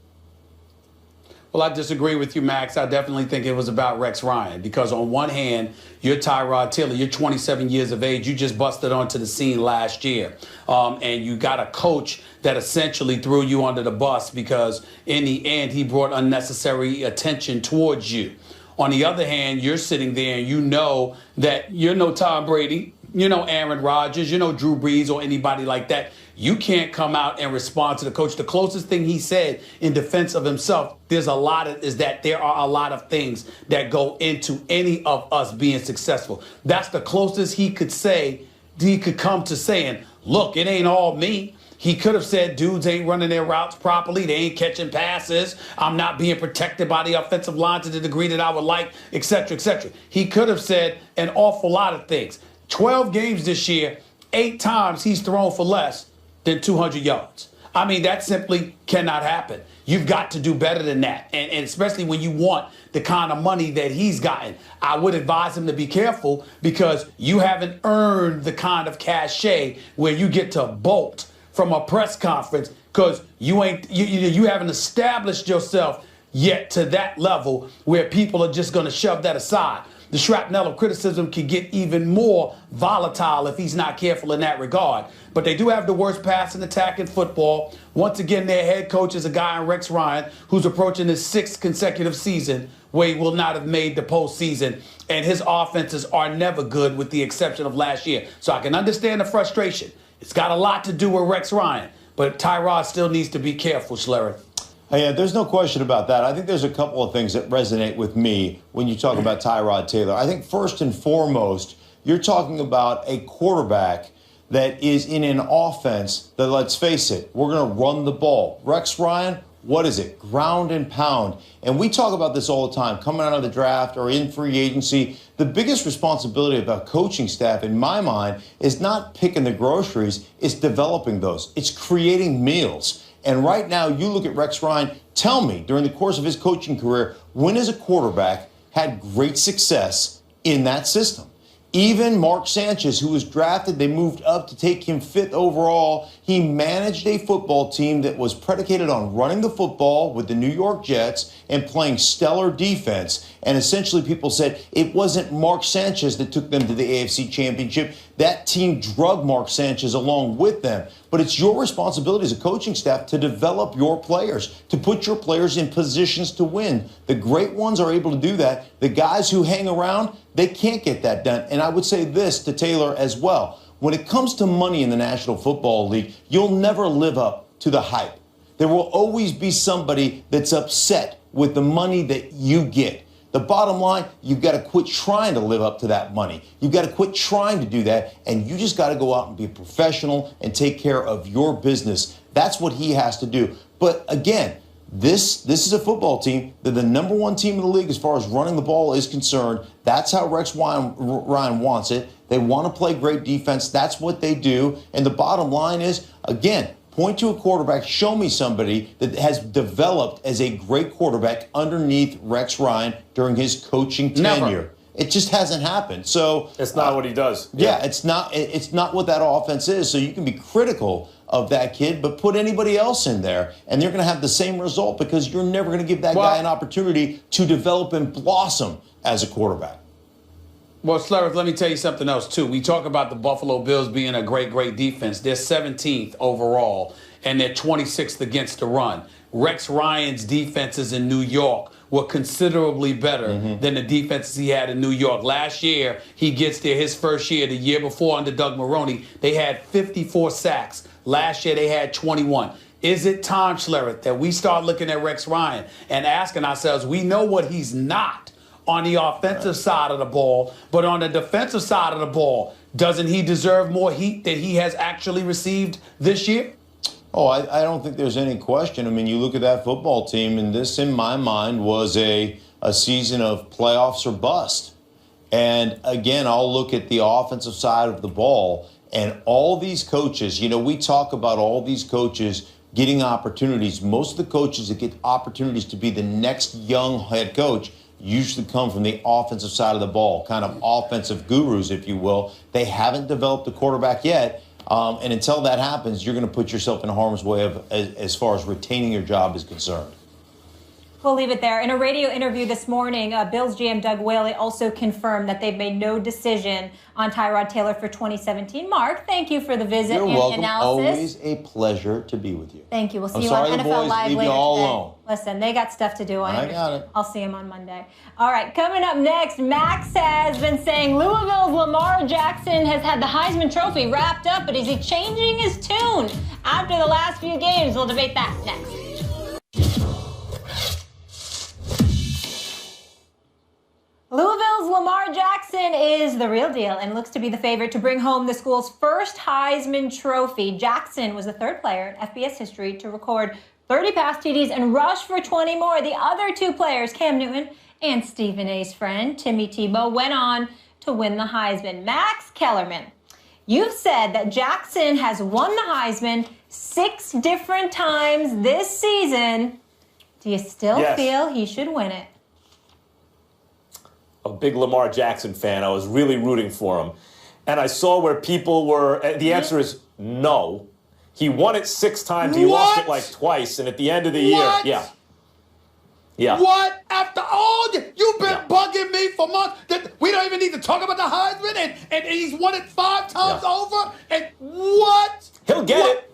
Well, I disagree with you, Max. I definitely think it was about Rex Ryan because on one hand, you're Tyrod Taylor. You're 27 years of age. You just busted onto the scene last year. And you got a coach that essentially threw you under the bus because in the end, he brought unnecessary attention towards you. On the other hand, you're sitting there and you know that you're no Tom Brady, you know Aaron Rodgers, you know Drew Brees or anybody like that. You can't come out and respond to the coach. The closest thing he said in defense of himself, there are a lot of things that go into any of us being successful. That's the closest he could say he could come to saying, look, it ain't all me. He could have said dudes ain't running their routes properly. They ain't catching passes. I'm not being protected by the offensive line to the degree that I would like, et cetera, et cetera. He could have said an awful lot of things. 12 games this year, 8 times he's thrown for less than 200 yards. I mean, that simply cannot happen. You've got to do better than that. And especially when you want the kind of money that he's gotten. I would advise him to be careful because you haven't earned the kind of cachet where you get to bolt from a press conference because you haven't established yourself yet to that level where people are just going to shove that aside. The shrapnel of criticism can get even more volatile if he's not careful in that regard. But they do have the worst passing attack in football. Once again, their head coach is a guy in Rex Ryan who's approaching his 6th consecutive season where he will not have made the postseason. And his offenses are never good with the exception of last year. So I can understand the frustration. It's got a lot to do with Rex Ryan. But Tyrod still needs to be careful, Schlereth. Yeah, there's no question about that. I think there's a couple of things that resonate with me when you talk about Tyrod Taylor. I think first and foremost, you're talking about a quarterback that is in an offense that, let's face it, we're going to run the ball. Rex Ryan, what is it? Ground and pound. And we talk about this all the time, coming out of the draft or in free agency. The biggest responsibility of a coaching staff, in my mind, is not picking the groceries, it's developing those. It's creating meals. And right now, you look at Rex Ryan, tell me, during the course of his coaching career, when has a quarterback had great success in that system? Even Mark Sanchez, who was drafted, they moved up to take him 5th overall. He managed a football team that was predicated on running the football with the New York Jets and playing stellar defense. And essentially people said it wasn't Mark Sanchez that took them to the AFC Championship. That team drug Mark Sanchez along with them. But it's your responsibility as a coaching staff to develop your players, to put your players in positions to win. The great ones are able to do that. The guys who hang around, they can't get that done. And I would say this to Taylor as well. When it comes to money in the National Football League, you'll never live up to the hype. There will always be somebody that's upset with the money that you get. The bottom line, you've got to quit trying to live up to that money. You've got to quit trying to do that, and you just got to go out and be a professional and take care of your business. That's what he has to do. But again, this is a football team. They're the number 1 team in the league as far as running the ball is concerned. That's how Rex Ryan wants it. They want to play great defense. That's what they do. And the bottom line is, again, point to a quarterback, show me somebody that has developed as a great quarterback underneath Rex Ryan during his coaching tenure. Never. It just hasn't happened. So it's not what he does. Yeah, it's not what that offense is. So you can be critical of that kid, but put anybody else in there, and they're going to have the same result because you're never going to give that guy an opportunity to develop and blossom as a quarterback. Well, Schlereth, let me tell you something else, too. We talk about the Buffalo Bills being a great, great defense. They're 17th overall, and they're 26th against the run. Rex Ryan's defenses in New York were considerably better than the defenses he had in New York. Last year, he gets there his first year. The year before under Doug Maroney, they had 54 sacks. Last year, they had 21. Is it time, Schlereth, that we start looking at Rex Ryan and asking ourselves, we know what he's not on the offensive side of the ball, but on the defensive side of the ball, doesn't he deserve more heat than he has actually received this year? Oh, I don't think there's any question. I mean, you look at that football team, and this, in my mind, was a season of playoffs or bust. And again, I'll look at the offensive side of the ball, and all these coaches, we talk about all these coaches getting opportunities. Most of the coaches that get opportunities to be the next young head coach usually come from the offensive side of the ball, kind of offensive gurus, if you will. They haven't developed a quarterback yet. And until that happens, you're going to put yourself in harm's way as far as retaining your job is concerned. We'll leave it there. In a radio interview this morning, Bills GM Doug Whaley also confirmed that they've made no decision on Tyrod Taylor for 2017. Mark, thank you for the visit You're and welcome. analysis. Always a pleasure to be with you. Thank you. We'll see I'm you sorry on the NFL boys Live leave later you all today. alone. Listen, they got stuff to do. I got it. I'll see him on Monday. All right, coming up next, Max has been saying Louisville's Lamar Jackson has had the Heisman Trophy wrapped up, but is he changing his tune after the last few games? We'll debate that next. Louisville's Lamar Jackson is is the real deal and looks to be the favorite to bring home the school's first Heisman Trophy. Jackson was the third player in FBS history to record 30 pass TDs and rush for 20 more. The other two players, Cam Newton and Stephen A's friend, Timmy Tebow, went on to win the Heisman. Max Kellerman, you've said that Jackson has won the Heisman 6 different times this season. Do you still feel he should win it? A big Lamar Jackson fan. I was really rooting for him. And I saw where people were, the answer is no. He won it 6 times. He lost it like twice. And at the end of the year, yeah. What? After all, you've been bugging me for months. That we don't even need to talk about the Heisman, and he's won it 5 times over. And what? He'll get it.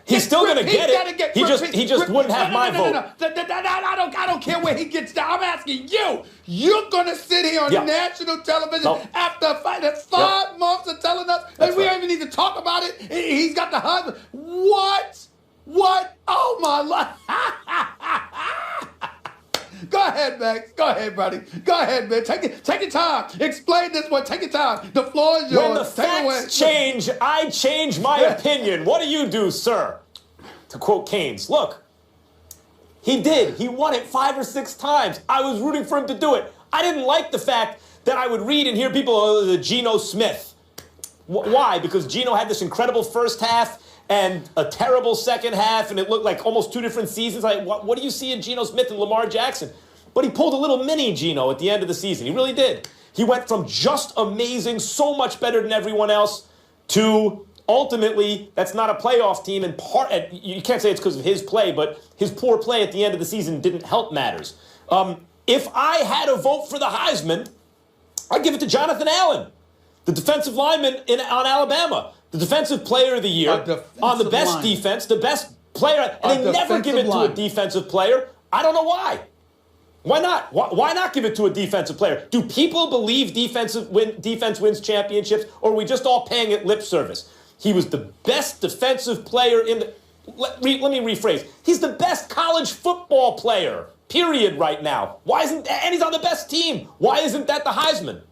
He's still going to get it. He just wouldn't have my vote. I don't care where he gets down. I'm asking you. You're going to sit here on national television after 5 months of telling us that we don't even need to talk about it. He's got the Heisman. What? Oh, my life. Go ahead, Max. Go ahead, buddy. Go ahead, man. Take your time. Explain this one. Take your time. The floor is yours. When the facts change, I change my opinion. What do you do, sir? To quote Cain's, look, he did. He won it 5 or 6 times. I was rooting for him to do it. I didn't like the fact that I would read and hear people, the Geno Smith. Why? Because Geno had this incredible first half and a terrible second half, and it looked like almost 2 different seasons. What do you see in Geno Smith and Lamar Jackson? But he pulled a little mini Geno at the end of the season. He really did. He went from just amazing, so much better than everyone else, to ultimately, that's not a playoff team. And you can't say it's because of his play, but his poor play at the end of the season didn't help matters. If I had a vote for the Heisman, I'd give it to Jonathan Allen, the defensive lineman on Alabama. The defensive player of the year on the best defense, the best player, and they never give it to a defensive player. I don't know why. Why not? Why not give it to a defensive player? Do people believe defense wins championships, or are we just all paying it lip service? He was the best defensive player in the... Let me rephrase. He's the best college football player, period, right now. And he's on the best team. Why isn't that the Heisman?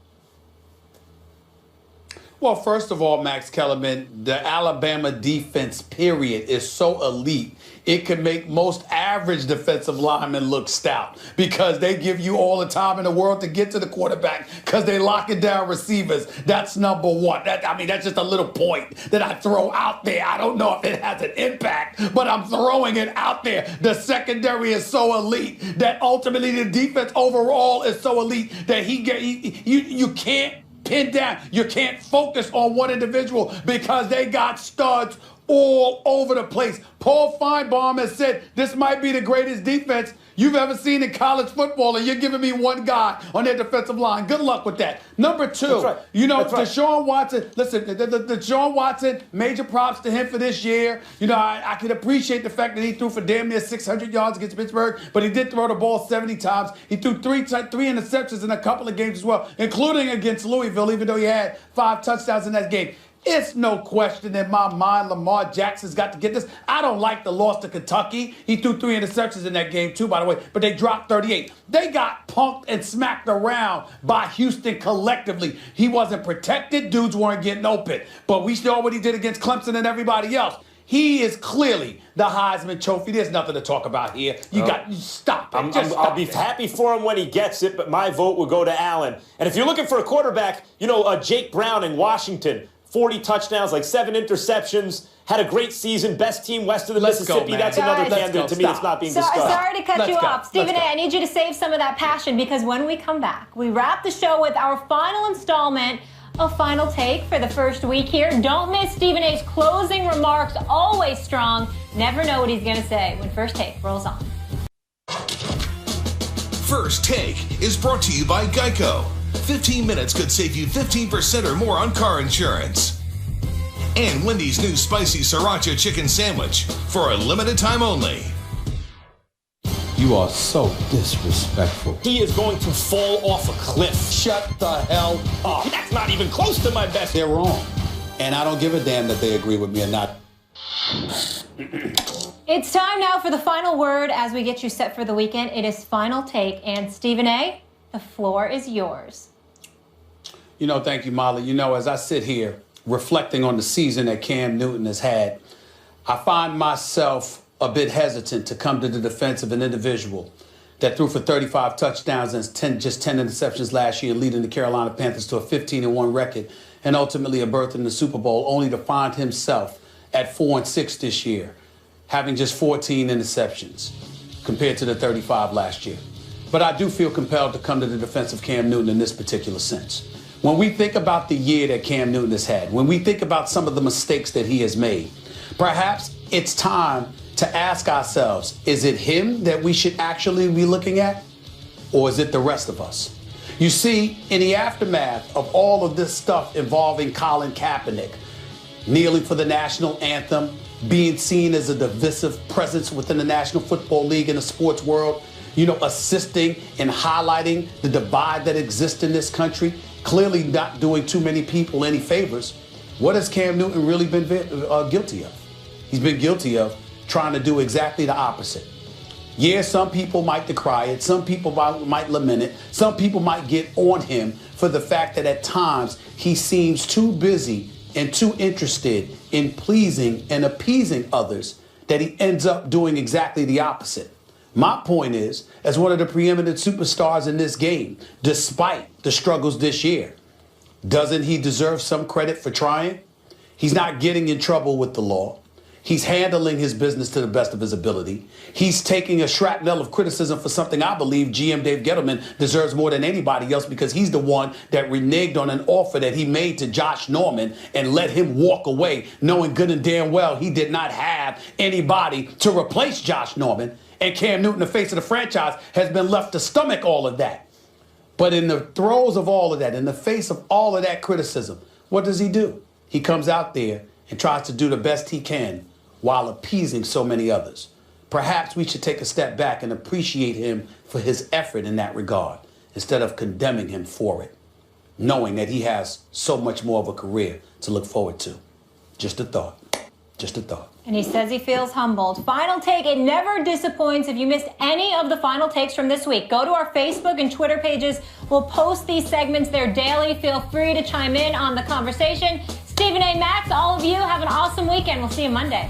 Well, first of all, Max Kellerman, the Alabama defense, period, is so elite. It could make most average defensive linemen look stout because they give you all the time in the world to get to the quarterback because they locking down receivers. That's number one. That's just a little point that I throw out there. I don't know if it has an impact, but I'm throwing it out there. The secondary is so elite that ultimately the defense overall is so elite that you can't pin down. You can't focus on one individual because they got studs all over the place. Paul Feinbaum has said this might be the greatest defense you've ever seen in college football, and you're giving me one guy on their defensive line. Good luck with that. Number 2, Deshaun Watson, listen, the Deshaun Watson, major props to him for this year. I can appreciate the fact that he threw for damn near 600 yards against Pittsburgh, but he did throw the ball 70 times. He threw three interceptions in a couple of games as well, including against Louisville, even though he had 5 touchdowns in that game. It's no question in my mind Lamar Jackson's got to get this. I don't like the loss to Kentucky. He threw 3 interceptions in that game too, by the way, but they dropped 38. They got punked and smacked around by Houston collectively. He wasn't protected. Dudes weren't getting open. But we saw what he did against Clemson and everybody else. He is clearly the Heisman Trophy. There's nothing to talk about here. You stop it. I'll be happy for him when he gets it, but my vote will go to Allen. And if you're looking for a quarterback, Jake Brown in Washington, 40 touchdowns, like 7 interceptions, had a great season, best team west of the Mississippi. That's another candidate to me that's not being discussed. Sorry to cut you off. Stephen A., I need you to save some of that passion because when we come back, we wrap the show with our final installment of Final Take for the first week here. Don't miss Stephen A.'s closing remarks, always strong. Never know what he's going to say when First Take rolls on. First Take is brought to you by Geico. 15 minutes could save you 15% or more on car insurance. And Wendy's new spicy sriracha chicken sandwich for a limited time only. You are so disrespectful. He is going to fall off a cliff. Shut the hell up. That's not even close to my best. They're wrong. And I don't give a damn that they agree with me or not. It's time now for the final word as we get you set for the weekend. It is Final Take. And Stephen A., the floor is yours. Thank you, Molly. As I sit here reflecting on the season that Cam Newton has had, I find myself a bit hesitant to come to the defense of an individual that threw for 35 touchdowns and just 10 interceptions last year, leading the Carolina Panthers to a 15-1 record and ultimately a berth in the Super Bowl, only to find himself at 4-6 this year, having just 14 interceptions compared to the 35 last year. But I do feel compelled to come to the defense of Cam Newton in this particular sense. When we think about the year that Cam Newton has had, when we think about some of the mistakes that he has made, perhaps it's time to ask ourselves, is it him that we should actually be looking at, or is it the rest of us? You see, in the aftermath of all of this stuff involving Colin Kaepernick, kneeling for the national anthem, being seen as a divisive presence within the National Football League and the sports world, assisting and highlighting the divide that exists in this country, clearly not doing too many people any favors. What has Cam Newton really been guilty of? He's been guilty of trying to do exactly the opposite. Yeah, some people might decry it. Some people might lament it. Some people might get on him for the fact that at times he seems too busy and too interested in pleasing and appeasing others that he ends up doing exactly the opposite. My point is, as one of the preeminent superstars in this game, despite the struggles this year, doesn't he deserve some credit for trying? He's not getting in trouble with the law. He's handling his business to the best of his ability. He's taking a shrapnel of criticism for something I believe GM Dave Gettleman deserves more than anybody else, because he's the one that reneged on an offer that he made to Josh Norman and let him walk away, knowing good and damn well he did not have anybody to replace Josh Norman. And Cam Newton, the face of the franchise, has been left to stomach all of that. But in the throes of all of that, in the face of all of that criticism, what does he do? He comes out there and tries to do the best he can while appeasing so many others. Perhaps we should take a step back and appreciate him for his effort in that regard, instead of condemning him for it, knowing that he has so much more of a career to look forward to. Just a thought. Just a thought. And he says he feels humbled. Final Take, it never disappoints. If you missed any of the Final Takes from this week, go to our Facebook and Twitter pages. We'll post these segments there daily. Feel free to chime in on the conversation. Stephen A. Max, all of you, have an awesome weekend. We'll see you Monday.